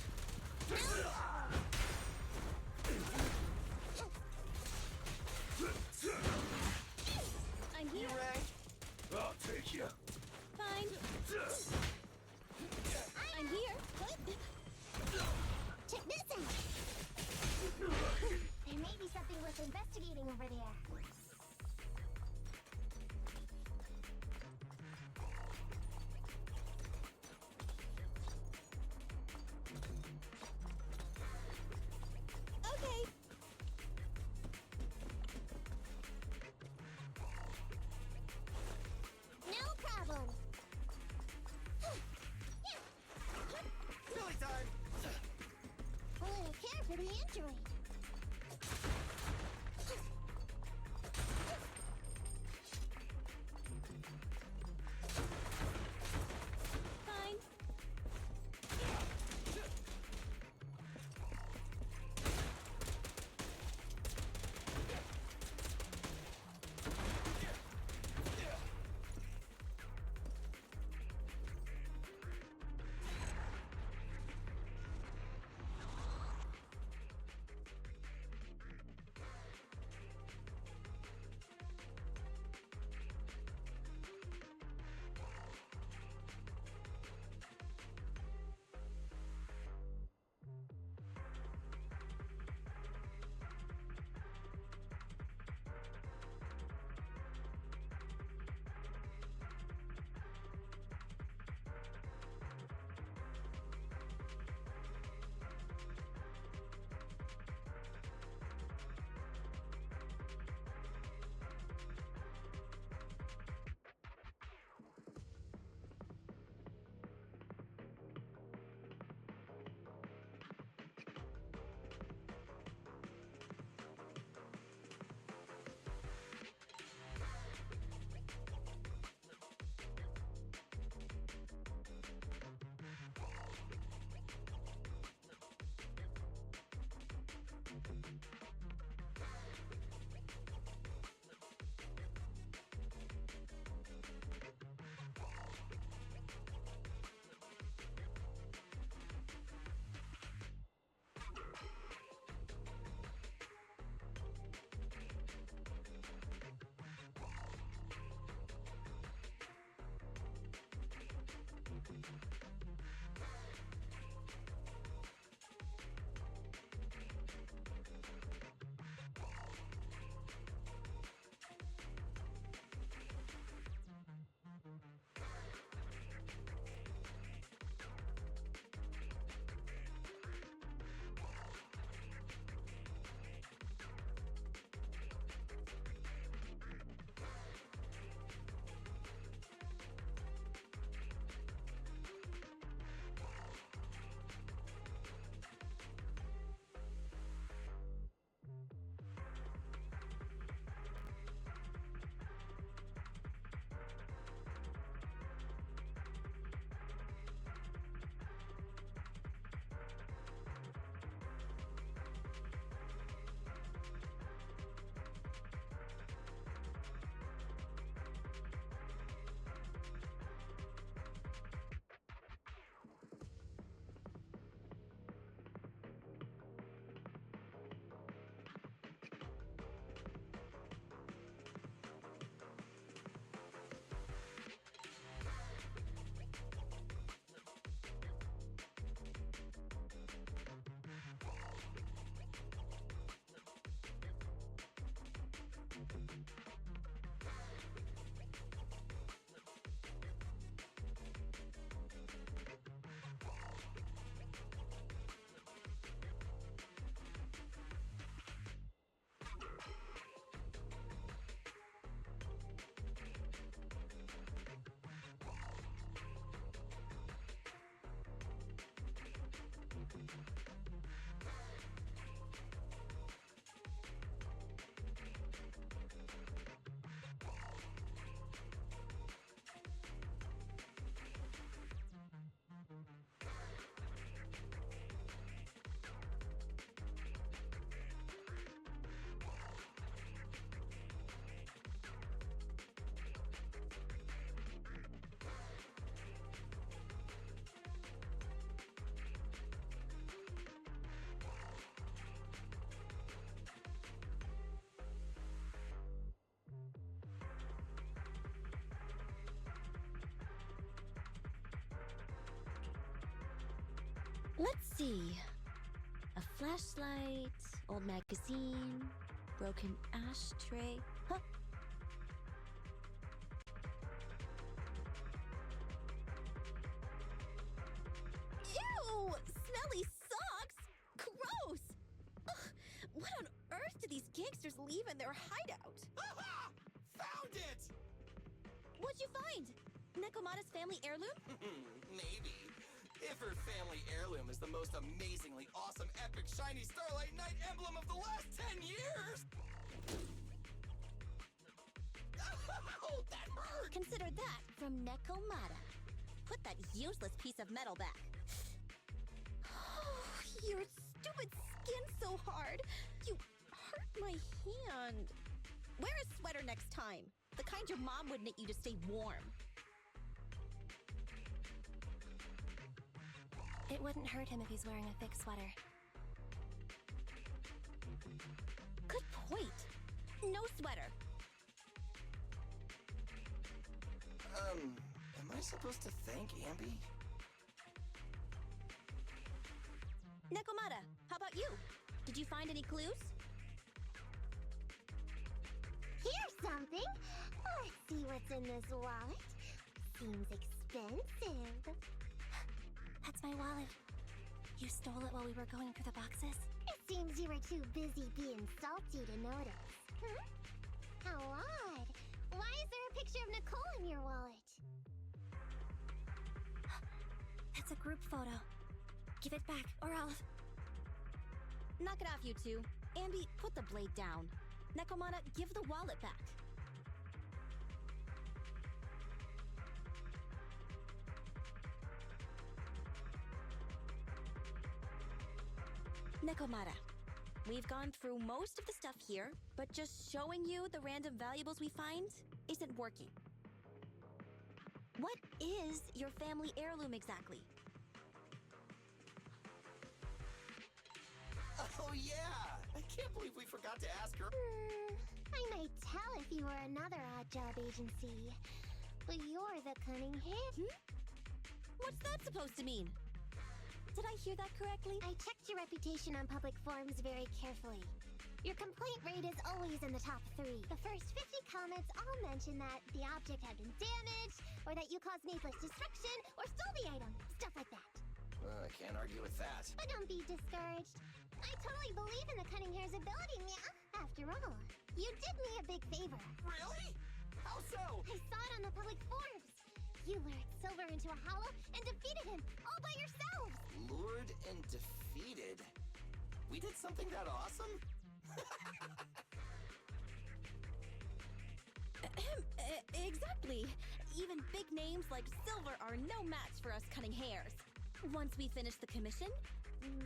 I'm You here. rang? I'll take you. Fine. I'm here. Check this out! There may be something worth investigating over there. Okay. No problem! Billy time! A little care for the android. Fine. see. A flashlight, old magazine, broken ashtray. Huh? Ew! Smelly socks! Gross! Ugh, what on earth do these gangsters leave in their hideout? Aha! Found it! What'd you find? Nekomata's family heirloom? Maybe. If her family heirloom is the most amazingly awesome, epic, shiny Starlight Knight emblem of the last 10 years! Oh, that hurt! Consider that from Nekomata. Put that useless piece of metal back. Your stupid skin's so hard. You hurt my hand. Wear a sweater next time. The kind your mom would knit you to stay warm. It wouldn't hurt him if he's wearing a thick sweater. Good point. No sweater. Am I supposed to thank Ambi? Nekomata, how about you? Did you find any clues? Here's something. Let's see what's in this wallet. Seems expensive. That's my wallet. You stole it while we were going through the boxes? It seems you were too busy being salty to notice. How odd. Why is there a picture of Nicole in your wallet? It's a group photo. Give it back, or I'll... Knock it off, you two. Ambi, put the blade down. Nekomata, give the wallet back. Nekomata, we've gone through most of the stuff here, but just showing you the random valuables we find isn't working. What is your family heirloom exactly? Oh yeah! I can't believe we forgot to ask her. I might tell if you were another odd job agency, but you're the cunning hit. What's that supposed to mean? Did I hear that correctly? I checked your reputation on public forums very carefully. Your complaint rate is always in the top 3. The first 50 comments all mention that the object had been damaged, or that you caused needless destruction, or stole the item. Stuff like that. I can't argue with that. But don't be discouraged. I totally believe in the Cunning Hair's ability, yeah? After all, you did me a big favor. Really? How so? I saw it on the public forums. You lured Silver into a hollow and defeated him all by yourselves. Lured and defeated? We did something that awesome? Exactly. Even big names like Silver are no match for us Cunning Hairs. Once we finish the commission,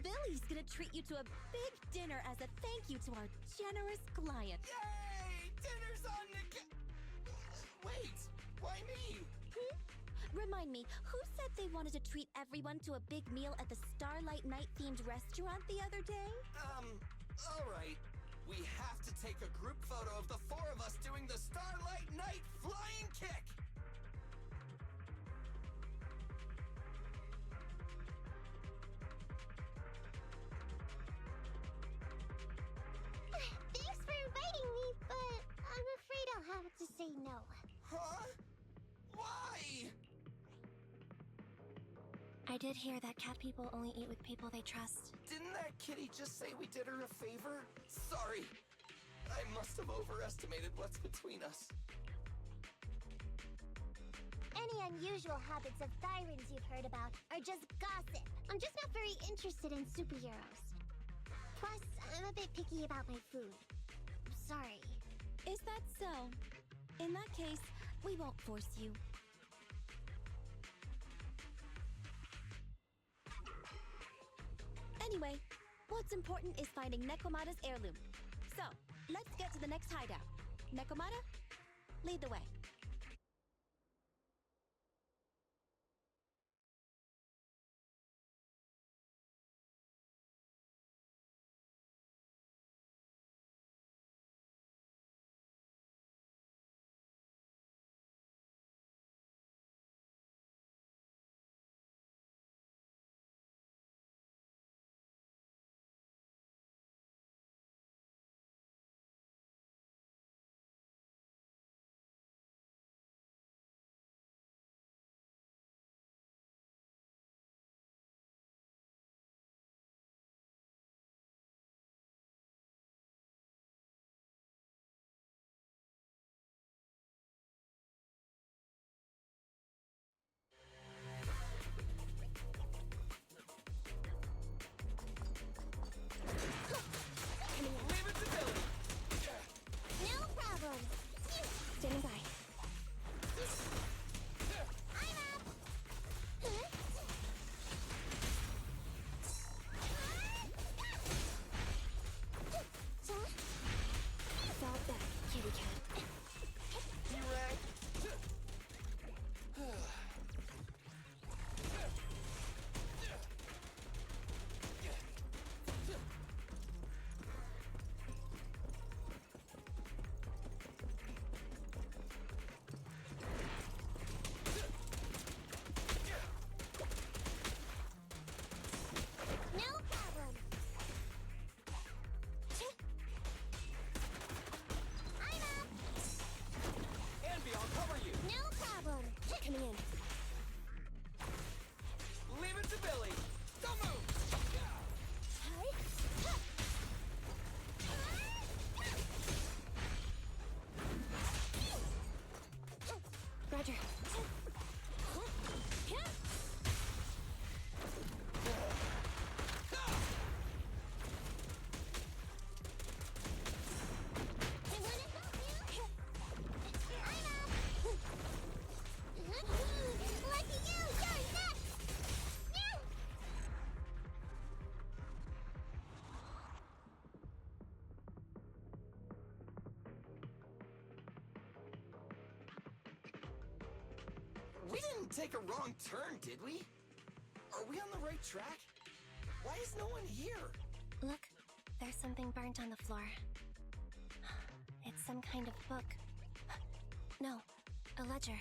Billy's gonna treat you to a big dinner as a thank you to our generous client. Yay! Dinner's on the... Wait, why me? Remind me, who said they wanted to treat everyone to a big meal at the Starlight Night-themed restaurant the other day? Alright. We have to take a group photo of the 4 of us doing the Starlight Night flying kick! Thanks for inviting me, but I'm afraid I'll have to say no. Huh? Why? I did hear that cat people only eat with people they trust. Didn't that kitty just say we did her a favor? Sorry. I must have overestimated what's between us. Any unusual habits of Thyron's you've heard about are just gossip. I'm just not very interested in superheroes. Plus, I'm a bit picky about my food. Sorry. Is that so? In that case, we won't force you. Anyway, what's important is finding Nekomata's heirloom. So, let's get to the next hideout. Nekomata, lead the way. We didn't take a wrong turn, did we? Are we on the right track? Why is no one here? Look, there's something burnt on the floor. It's some kind of book. No, a ledger.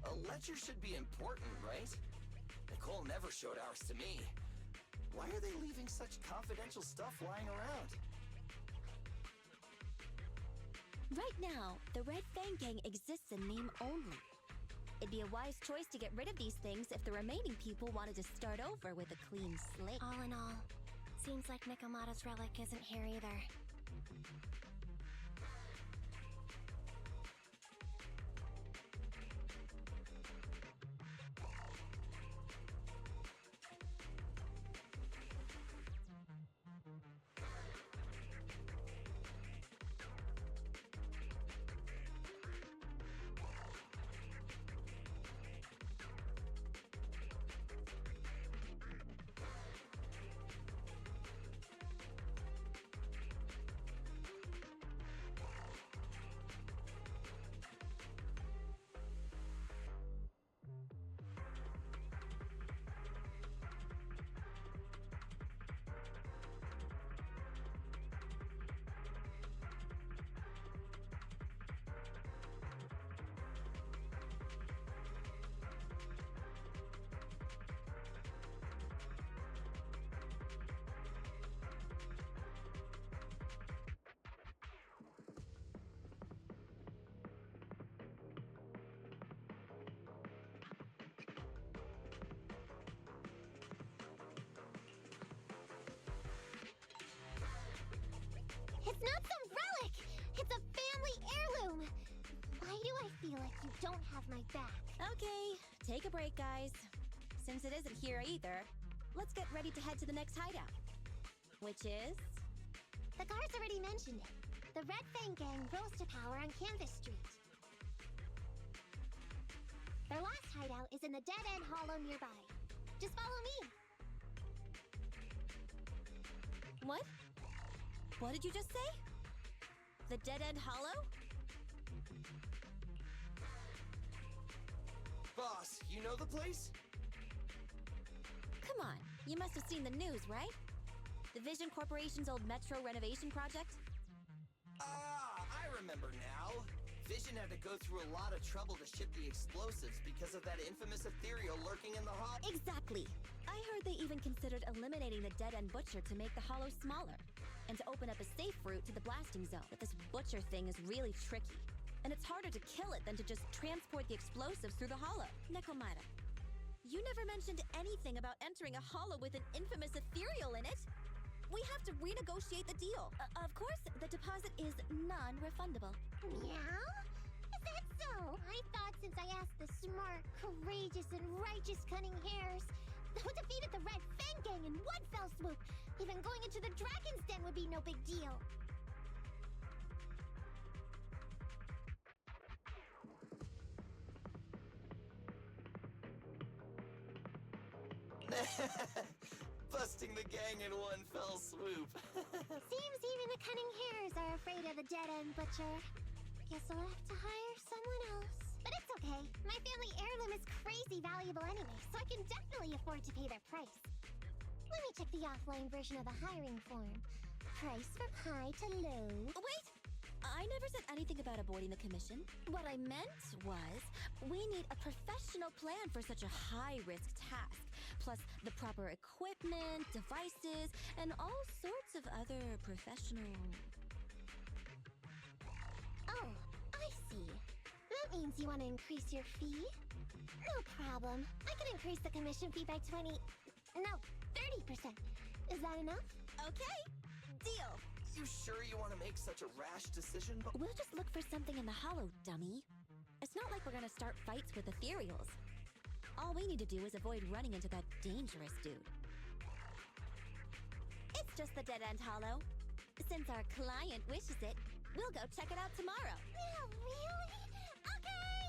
A ledger should be important, right? Nicole never showed ours to me. Why are they leaving such confidential stuff lying around? Right now, the Red Fang Gang exists in name only. It'd be a wise choice to get rid of these things if the remaining people wanted to start over with a clean slate. All in all, seems like Nikomata's relic isn't here either. It's not some relic! It's a family heirloom! Why do I feel like you don't have my back? Okay, take a break, guys. Since it isn't here either, let's get ready to head to the next hideout. Which is? The guards already mentioned it. The Red Fang Gang rose to power on Canvas Street. Their last hideout is in the Dead End Hollow nearby. Just follow me. What? What did you just say? The Dead End Hollow? Boss, you know the place? Come on, you must have seen the news, right? The Vision Corporation's old metro renovation project? Ah, I remember now. Vision had to go through a lot of trouble to ship the explosives because of that infamous ethereal lurking in the hollow. Exactly. I heard they even considered eliminating the Dead End Butcher to make the hollow smaller, and to open up a safe route to the blasting zone. But this Butcher thing is really tricky, and it's harder to kill it than to just transport the explosives through the hollow. Nikomata, you never mentioned anything about entering a hollow with an infamous ethereal in it. We have to renegotiate the deal. Of course, the deposit is non-refundable. Meow? Is that so? I thought since I asked the smart, courageous, and righteous Cunning Hares who defeated the Red Fang Gang in one fell swoop, even going into the Dragon's Den would be no big deal. Busting the gang in one fell swoop. Seems even the Cunning Hares are afraid of the Dead End Butcher. Guess I'll have to hire someone else. But it's okay. My family heirloom is crazy valuable anyway, so I can definitely afford to pay their price. Let me check the offline version of the hiring form. Price from high to low. Wait! I never said anything about avoiding the commission. What I meant was, we need a professional plan for such a high-risk task, plus the proper equipment, devices, and all sorts of other professional... Oh, I see. That means you want to increase your fee? No problem. I can increase the commission fee by 20... No, 30%. Is that enough? Okay, deal. You sure you want to make such a rash decision? But we'll just look for something in the hollow, dummy. It's not like we're gonna start fights with ethereals. All we need to do is avoid running into that dangerous dude. It's just the Dead End Hollow. Since our client wishes it, we'll go check it out tomorrow. Yeah, really? Okay!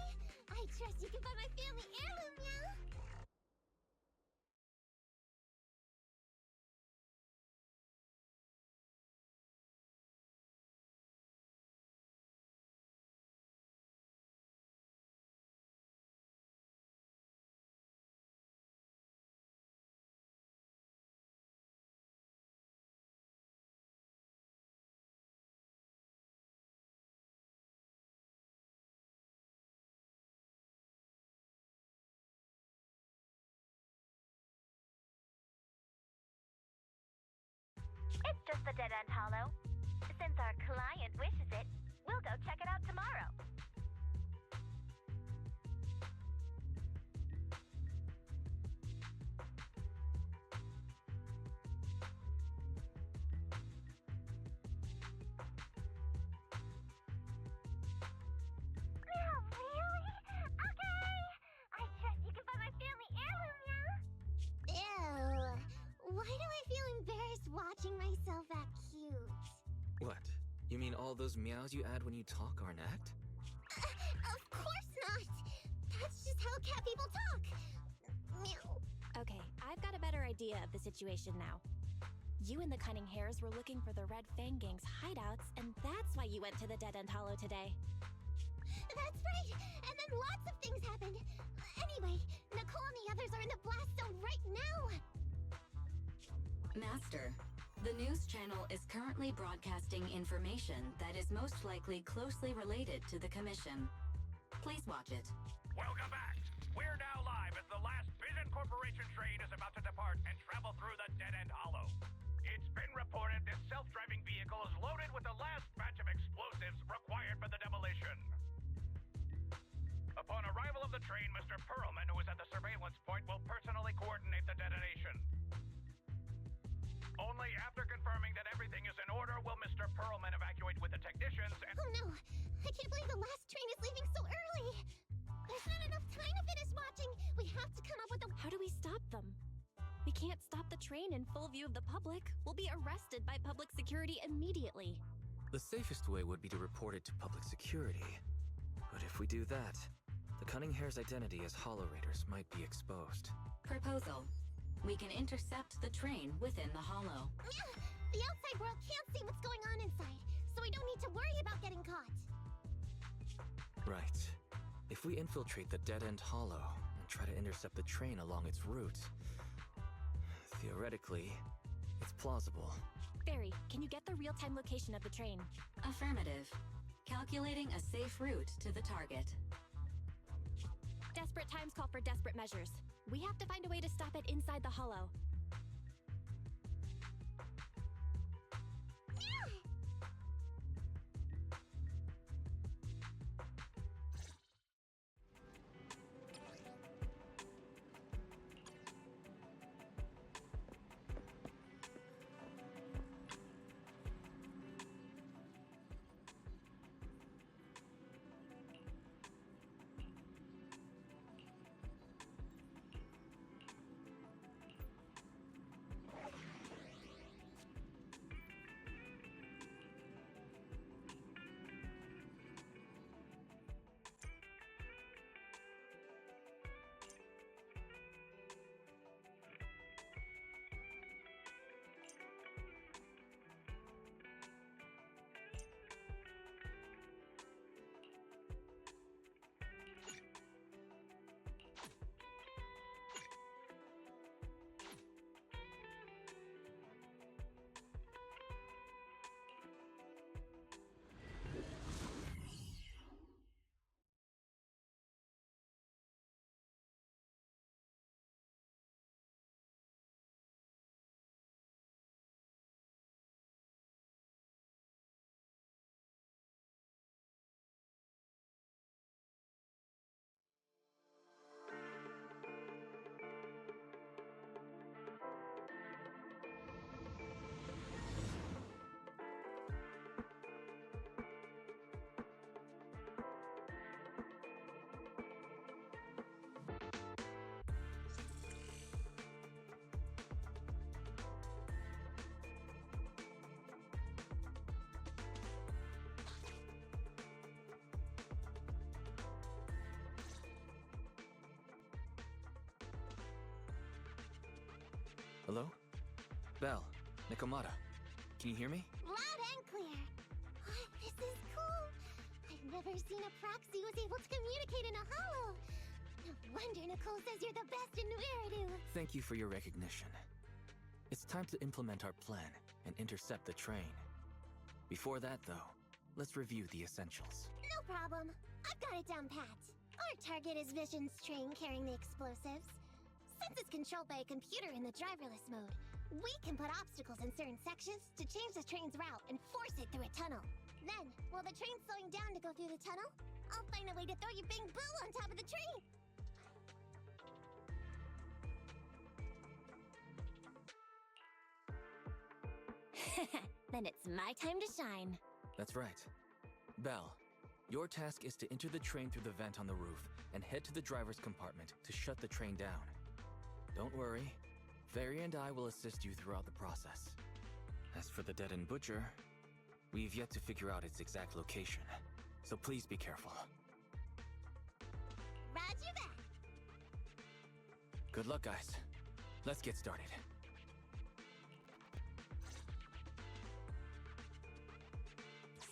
I trust you can find my family heirloom now. It's just the dead-end hollow. Since our client wishes it, we'll go check it out tomorrow. Oh, really? Okay! I trust you can find my family heirloom now. Ew. Why do I feel embarrassed watching myself act cute? What? You mean all those meows you add when you talk aren't act? Of course not! That's just how cat people talk! Meow. Okay, I've got a better idea of the situation now. You and the Cunning Hares were looking for the Red Fang Gang's hideouts, and that's why you went to the Dead End Hollow today. That's right! And then lots of things happened. Anyway, Nicole and the others are in the blast zone right now! Master, the news channel is currently broadcasting information that is most likely closely related to the Commission. Please watch it. Welcome back. We're now live as the last Vision Corporation train is about to depart and travel through the Dead-End Hollow. It's been reported this self-driving vehicle is loaded with the last batch of explosives required for the demolition. Upon arrival of the train, Mr. Perlman, who is at the surveillance point, will personally coordinate the detonation. Only after confirming that everything is in order will Mr. Perlman evacuate with the technicians and— Oh no! I can't believe the last train is leaving so early! There's not enough time to finish watching! We have to come up with a— How do we stop them? We can't stop the train in full view of the public. We'll be arrested by public security immediately. The safest way would be to report it to public security. But if we do that, the Cunning Hare's identity as Hollow Raiders might be exposed. Proposal. We can intercept the train within the hollow. The outside world can't see what's going on inside, so we don't need to worry about getting caught. Right. If we infiltrate the dead-end hollow and try to intercept the train along its route, theoretically, it's plausible. Barry, can you get the real-time location of the train? Affirmative. Calculating a safe route to the target. Desperate times call for desperate measures. We have to find a way to stop it inside the hollow. Hello? Belle, Nikomata, can you hear me? Loud and clear! This is cool! I've never seen a proxy who's able to communicate in a hollow! No wonder Nicole says you're the best in New Eridu! Thank you for your recognition. It's time to implement our plan and intercept the train. Before that, though, let's review the essentials. No problem. I've got it down pat. Our target is Vision's train carrying the explosives. Since it's controlled by a computer in the driverless mode, We can put obstacles in certain sections to change the train's route and force it through a tunnel. Then, while the train's slowing down to go through the tunnel, I'll find a way to throw your Bing Boo on top of the train. Then it's my time to shine. That's right. Belle, your task is to enter the train through the vent on the roof and head to the driver's compartment to shut the train down. Don't worry, Fairy and I will assist you throughout the process. As for the dead-end butcher, we've yet to figure out its exact location, so please be careful. Roger that. Good luck, guys. Let's get started.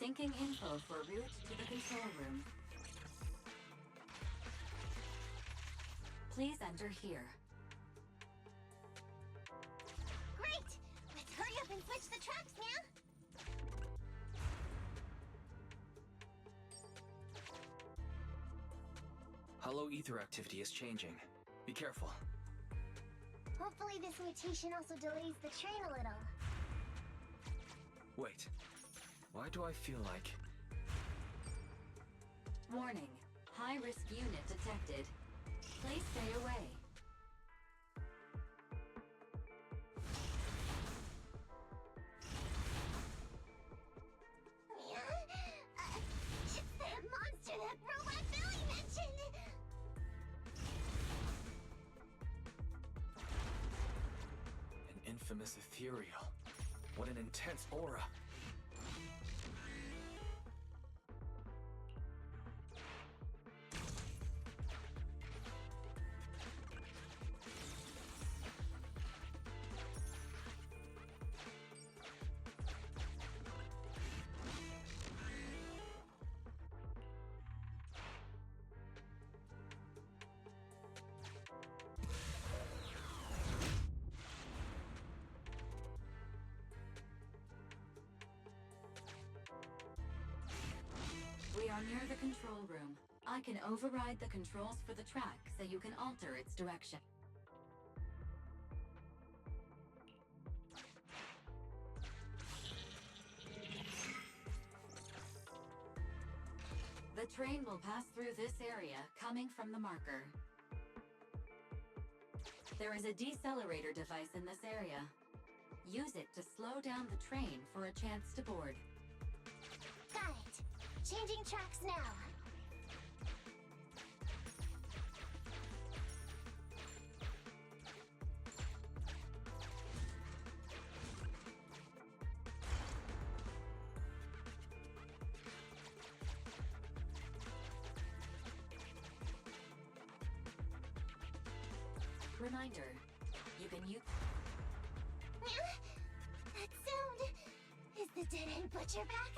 Syncing info for route to the control room. Please enter here. Great! Let's hurry up and switch the tracks now! Hollow ether activity is changing. Be careful. Hopefully this mutation also delays the train a little. Wait. Why do I feel like... Warning. High-risk unit detected. Please stay away. It's that monster that Robot Billy mentioned! An infamous ethereal. What an intense aura. We are near the control room. I can override the controls for the track so you can alter its direction. The train will pass through this area, coming from the marker. There is a decelerator device in this area. Use it to slow down the train for a chance to board. Got it. Changing tracks now. Reminder, you can use... That sound... Is the dead-end butcher back?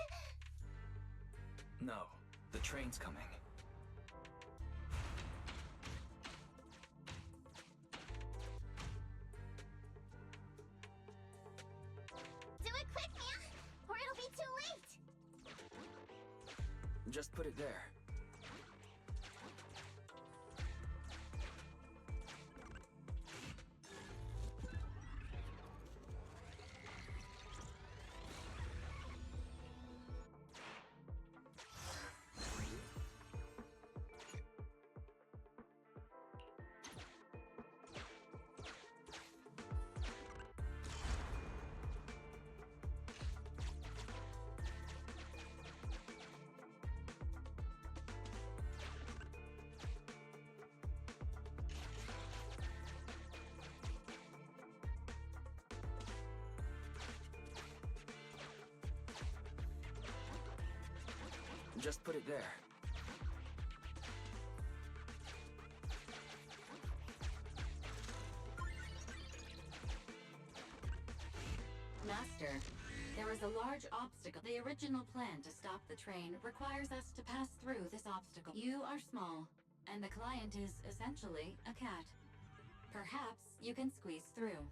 No, the train's coming. Do it quick, Mia, or it'll be too late! Just put it there. Just put it there. Master, there is a large obstacle. The original plan to stop the train requires us to pass through this obstacle. You are small, and the client is essentially a cat. Perhaps you can squeeze through.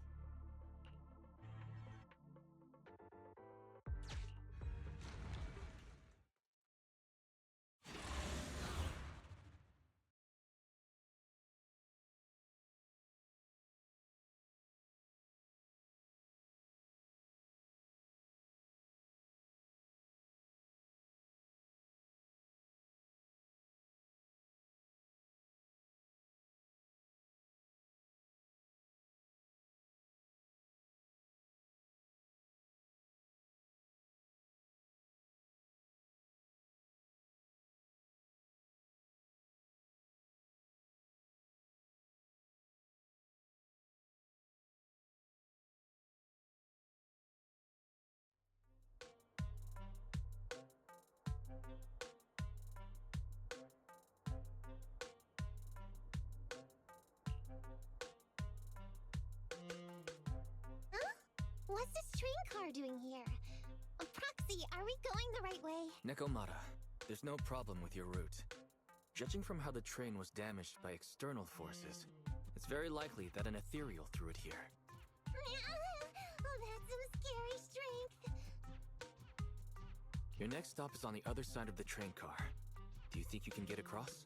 car doing here? Proxy, are we going the right way? Nekomata, there's no problem with your route. Judging from how the train was damaged by external forces, it's very likely that an ethereal threw it here. Oh, that's some scary strength. Your next stop is on the other side of the train car. Do you think you can get across?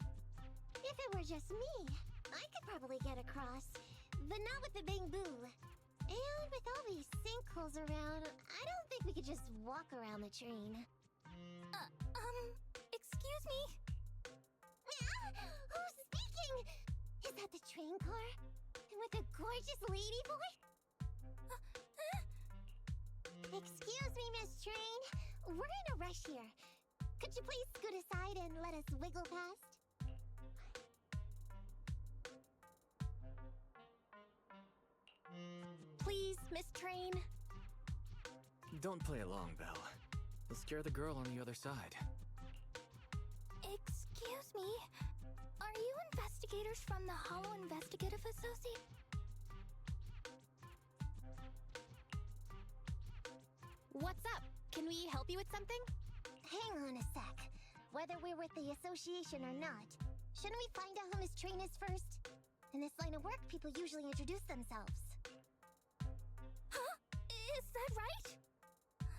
If it were just me, I could probably get across. But not with the bamboo. And with all these sinkholes around, I don't think we could just walk around the train. Excuse me? Who's speaking? Is that the train car? And with a gorgeous lady boy? Excuse me, Miss Train. We're in a rush here. Could you please scoot aside and let us wiggle past? Please, Miss Train. Don't play along, Belle. You'll scare the girl on the other side. Excuse me? Are you investigators from the Hollow Investigative Associate? What's up? Can we help you with something? Hang on a sec. Whether we're with the association or not, shouldn't we find out who Miss Train is first? In this line of work, people usually introduce themselves. Huh? Is that right?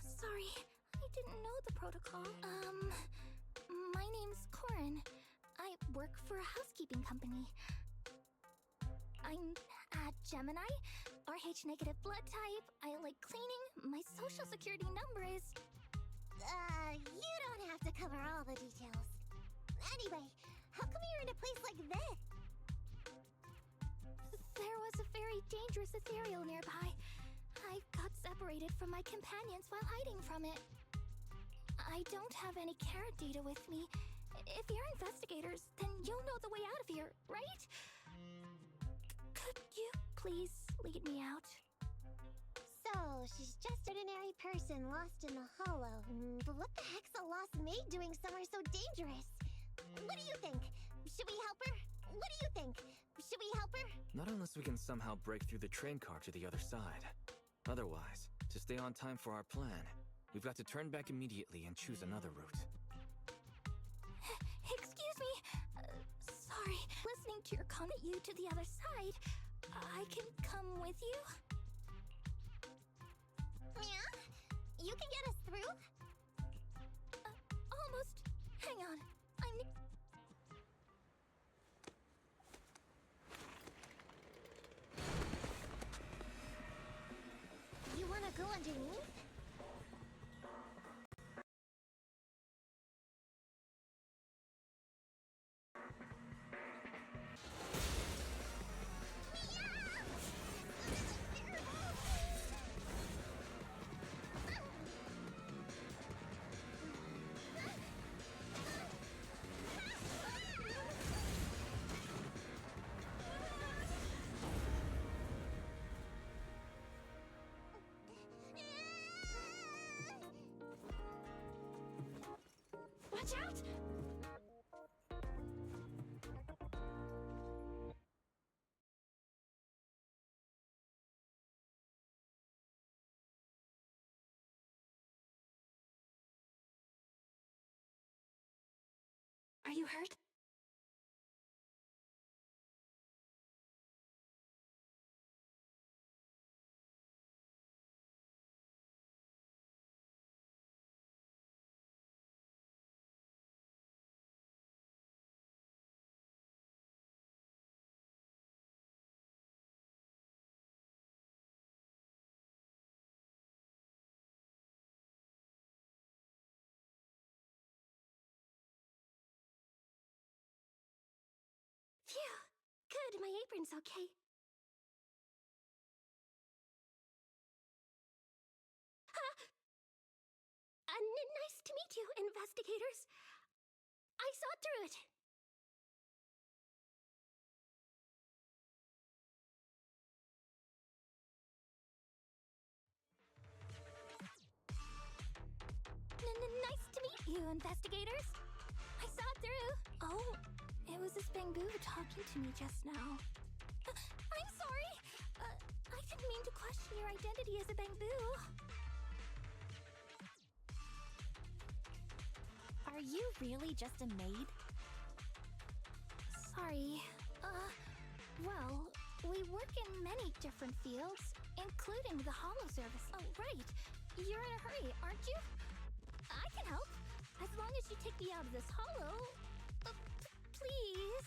Sorry, I didn't know the protocol. My name's Corin. I work for a housekeeping company. I'm a Gemini, RH negative blood type, I like cleaning, my social security number is... You don't have to cover all the details. Anyway, how come you're in a place like this? There was a very dangerous ethereal nearby. I got separated from my companions while hiding from it. I don't have any carrot data with me. If you're investigators, then you'll know the way out of here, right? Could you please lead me out? So, she's just an ordinary person lost in the hollow. But what the heck's a lost maid doing somewhere so dangerous? What do you think? Should we help her? What do you think? Should we help her? Not unless we can somehow break through the train car to the other side. Otherwise, to stay on time for our plan, we've got to turn back immediately and choose another route. Excuse me. Sorry. Listening to your comment you to the other side, I can come with you? Yeah? You can get us through? Almost. Hang on. You wanna go underneath? Watch out! Are you hurt? Phew! Good, my apron's okay. Nice to meet you, investigators. I saw through it. Nice to meet you, investigators. I saw through. Oh, it was this bamboo talking to me just now. I'm sorry. I didn't mean to question your identity as a bamboo. Are you really just a maid? Sorry. Well, we work in many different fields, including the holo service. Oh, right. You're in a hurry, aren't you? I can help. As long as you take me out of this holo. Please.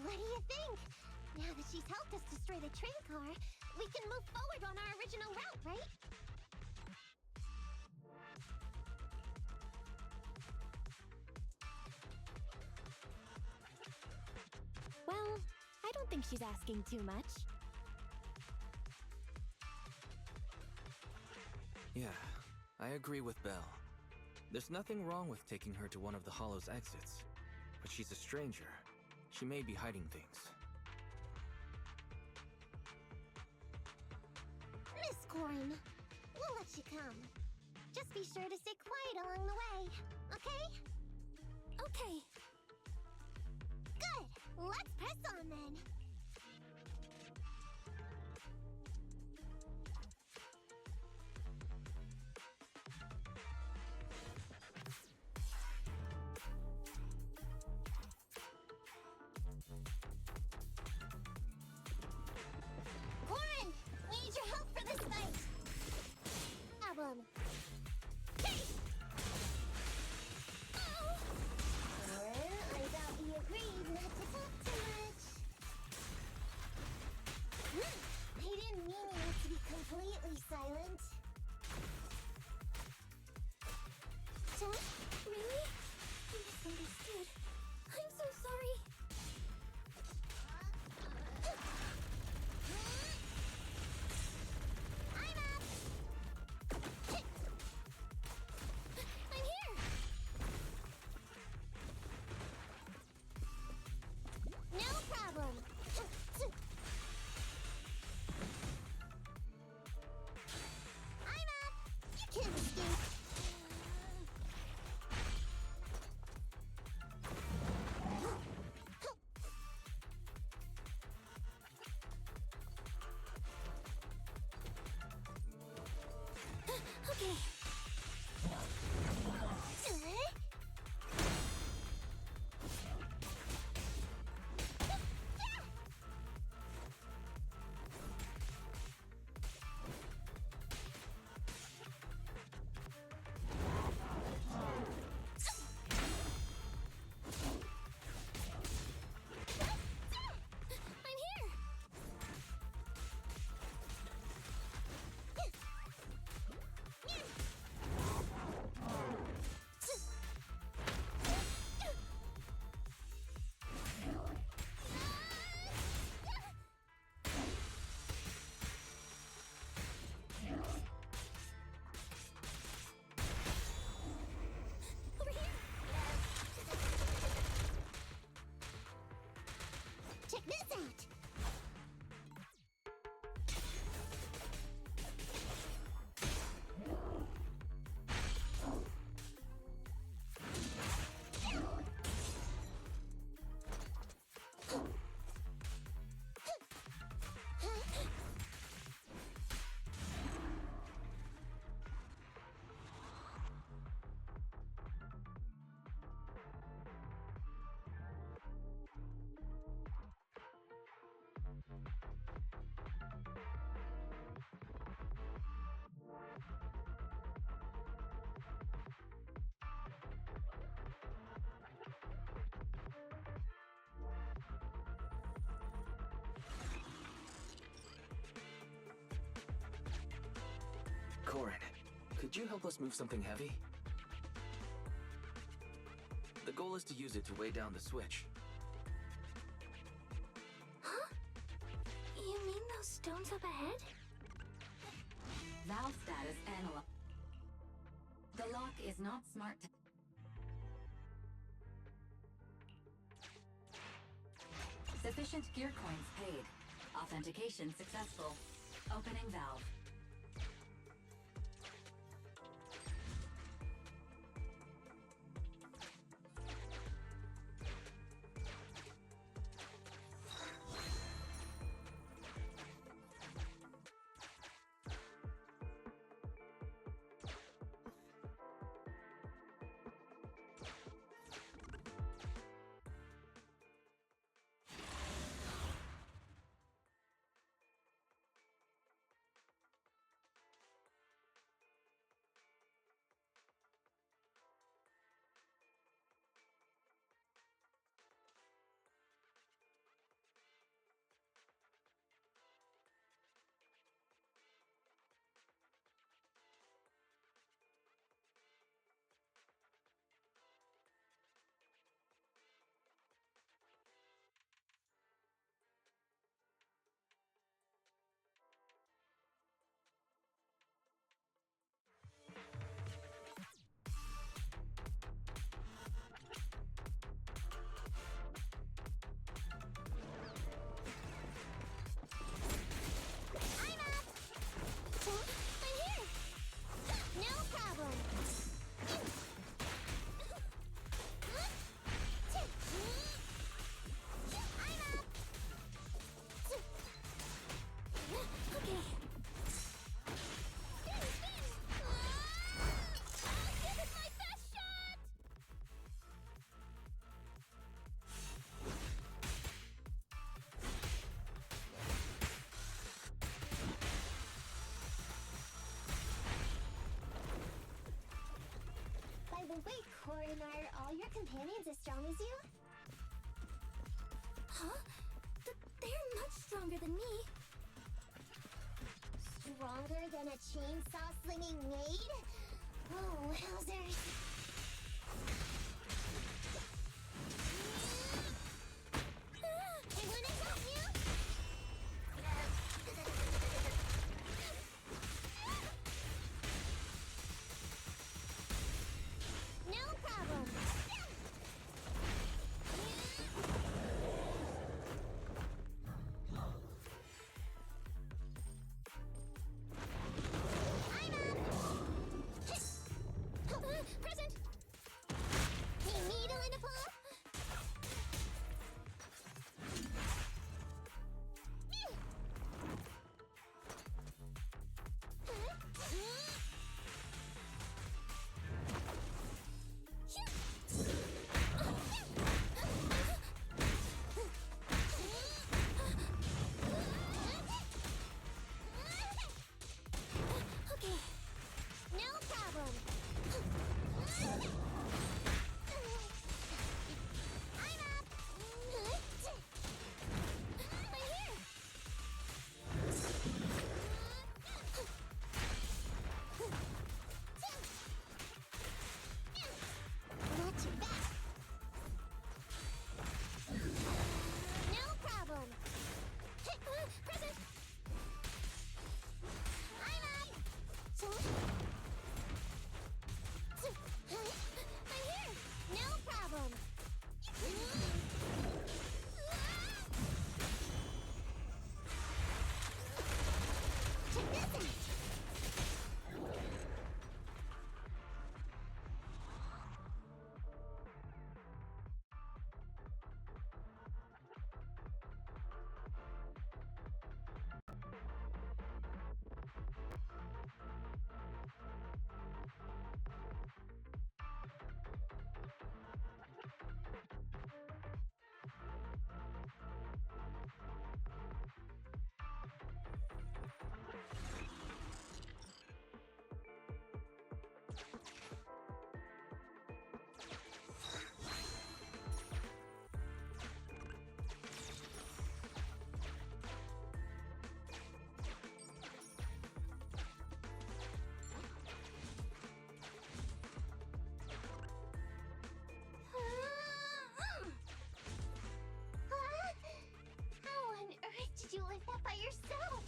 What do you think? Now that she's helped us destroy the train car, we can move forward on our original route, right? Well, I don't think she's asking too much. Yeah, I agree with Belle. There's nothing wrong with taking her to one of the Hollow's exits. But she's a stranger. She may be hiding things. Miss Corin, we'll let you come. Just be sure to stay quiet along the way, okay? Okay. Good! Let's press on then! Corin! We need your help for this fight! Problem. Hey! Oh! Corin, I thought we agreed not to talk too much. I didn't mean you to be completely silent. Just really? I misunderstood. I'm so sorry. I'm up! I'm here! No problem! I'm up! You can't escape! Okay. I'm here. Over here. Check this out. Corin, could you help us move something heavy? The goal is to use it to weigh down the switch. Huh? You mean those stones up ahead? Valve status analog. The lock is not smart. Sufficient gear coins paid. Authentication successful. Opening valve. Wait, Corin, are all your companions as strong as you? Huh? They're much stronger than me. Stronger than a chainsaw-slinging maid? Oh, wowzers. I wanna help you! No problem. Present! A needle in a pole? Okay. No problem. I'm up. My hair. Not too bad. No problem. Present. I'm up. I'm here. No problem. Check this out. How on earth did you lift that by yourself?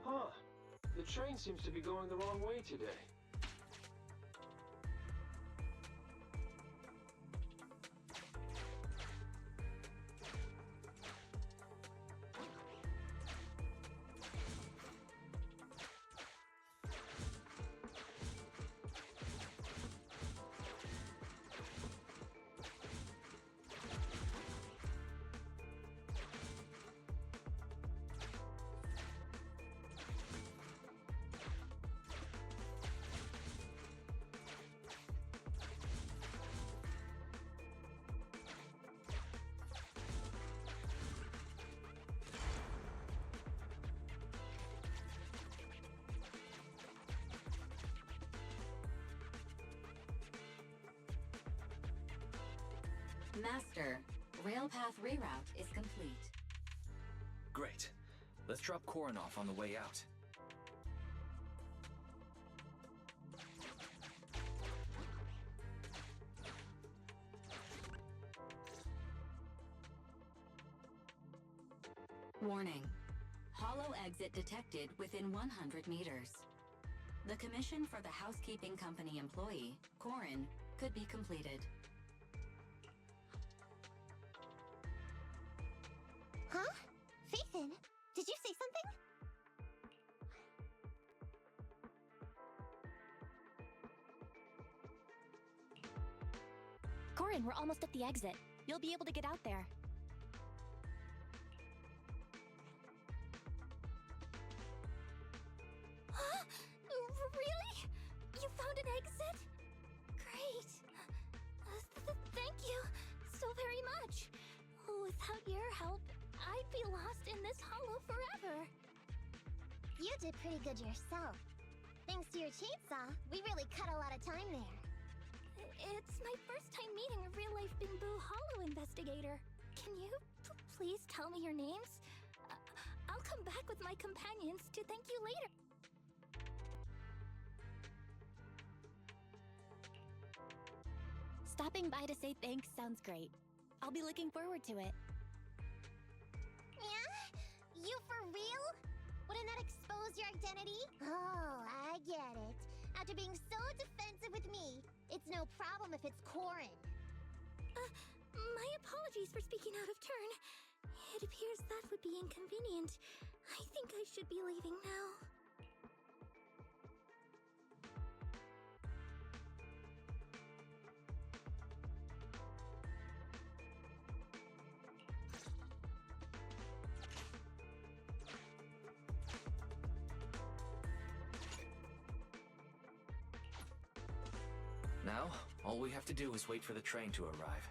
Huh. The train seems to be going the wrong way today. Master, railpath reroute is complete. Great. Let's drop Corin off on the way out. Warning. Hollow exit detected within 100 meters. The commission for the housekeeping company employee, Corin, could be completed. Huh? Faithin, did you say something? Corin, we're almost at the exit. You'll be able to get out there. Huh? Really? You found an exit? Great. Thank you so very much. Without your help, I'd be lost in this hollow forever. You did pretty good yourself. Thanks to your chainsaw, we really cut a lot of time there. It's my first time meeting a real-life Bamboo Hollow investigator. Can you please tell me your names? I'll come back with my companions to thank you later. Stopping by to say thanks sounds great. I'll be looking forward to it. Yeah? You for real? Wouldn't that expose your identity? Oh, I get it. After being so defensive with me, it's no problem if it's Corin. My apologies for speaking out of turn. It appears that would be inconvenient. I think I should be leaving now. Now, all we have to do is wait for the train to arrive.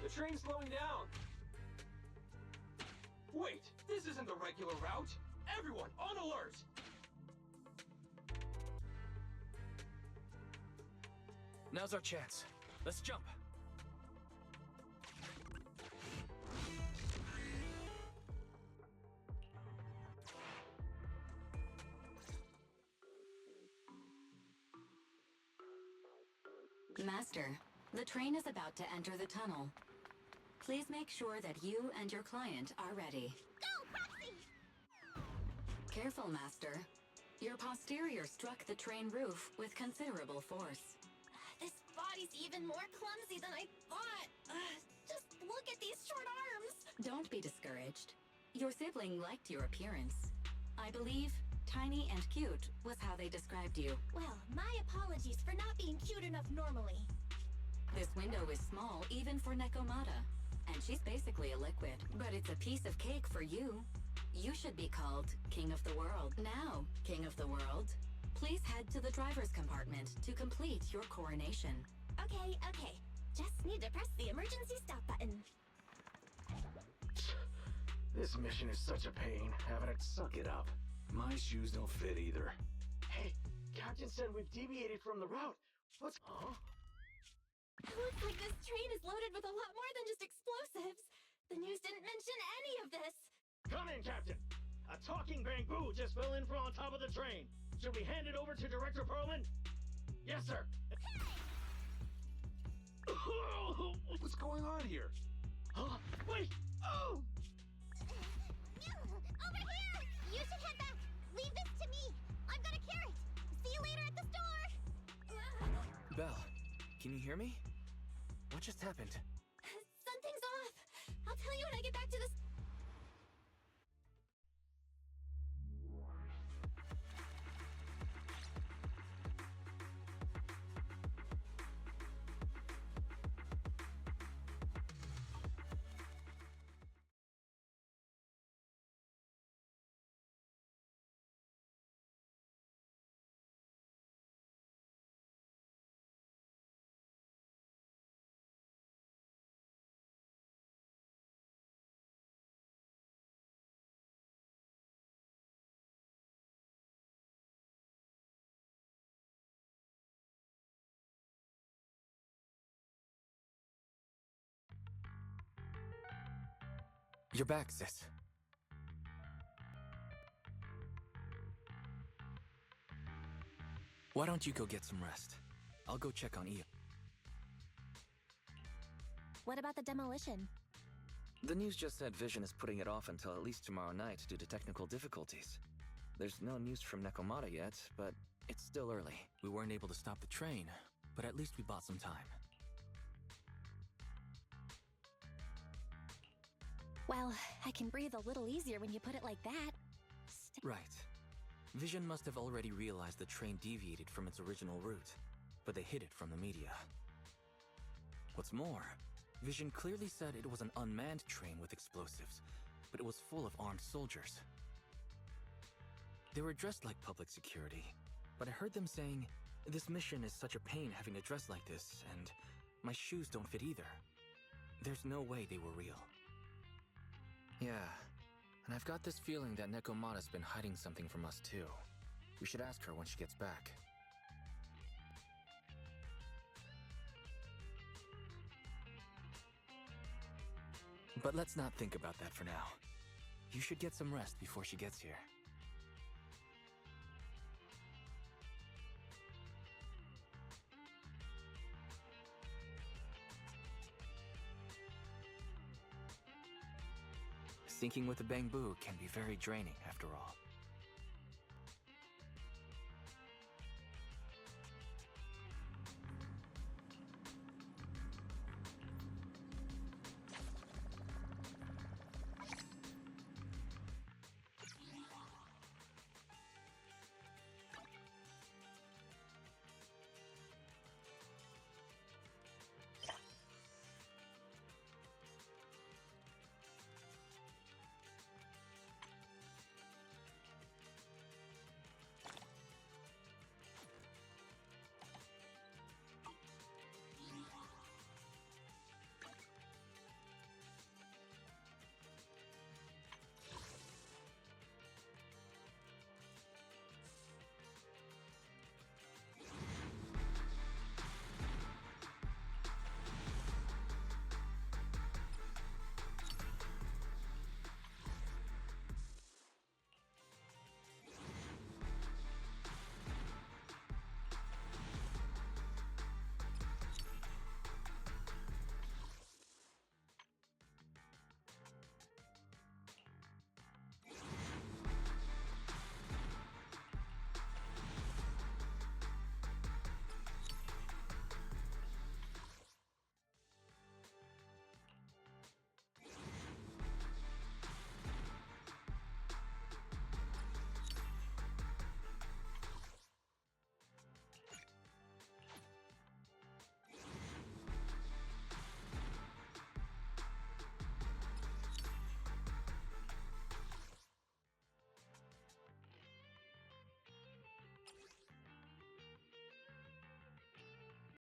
The train's slowing down! Wait, this isn't the regular route! Everyone, on alert! Now's our chance. Let's jump! Master, the train is about to enter the tunnel. Please make sure that you and your client are ready. Go, Proxy! Careful, Master. Your posterior struck the train roof with considerable force. This body's even more clumsy than I thought. Just look at these short arms. Don't be discouraged. Your sibling liked your appearance. I believe tiny and cute was how they described you. Well, my apologies for not being cute enough normally. This window is small even for Nekomata, and she's basically a liquid. But it's a piece of cake for you. You should be called King of the World. Now, King of the World, please head to the driver's compartment to complete your coronation. Okay. Just need to press the emergency stop button. This mission is such a pain, having it suck it up. My shoes don't fit either. Hey, Captain said we've deviated from the route. What's... Huh? Looks like this train is loaded with a lot more than just explosives. The news didn't mention any of this. Come in, Captain. A talking bamboo just fell in from on top of the train. Should we hand it over to Director Perlman? Yes, sir. What's going on here? Huh? Wait! Oh! Over here! You should head back. Leave this to me. I've got a carrot. See you later at the store. Belle, can you hear me? What just happened? Something's off. I'll tell you when I get back to this. You're back, sis. Why don't you go get some rest? I'll go check on Io. What about the demolition? The news just said Vision is putting it off until at least tomorrow night due to technical difficulties. There's no news from Nekomata yet, but it's still early. We weren't able to stop the train, but at least we bought some time. Well, I can breathe a little easier when you put it like that. Right. Vision must have already realized the train deviated from its original route, but they hid it from the media. What's more, Vision clearly said it was an unmanned train with explosives, but it was full of armed soldiers. They were dressed like public security, but I heard them saying, "This mission is such a pain having to dress like this, and my shoes don't fit either." There's no way they were real. Yeah, and I've got this feeling that Nekomata's been hiding something from us too. We should ask her when she gets back. But let's not think about that for now. You should get some rest before she gets here. Syncing with the Bangbu can be very draining, after all.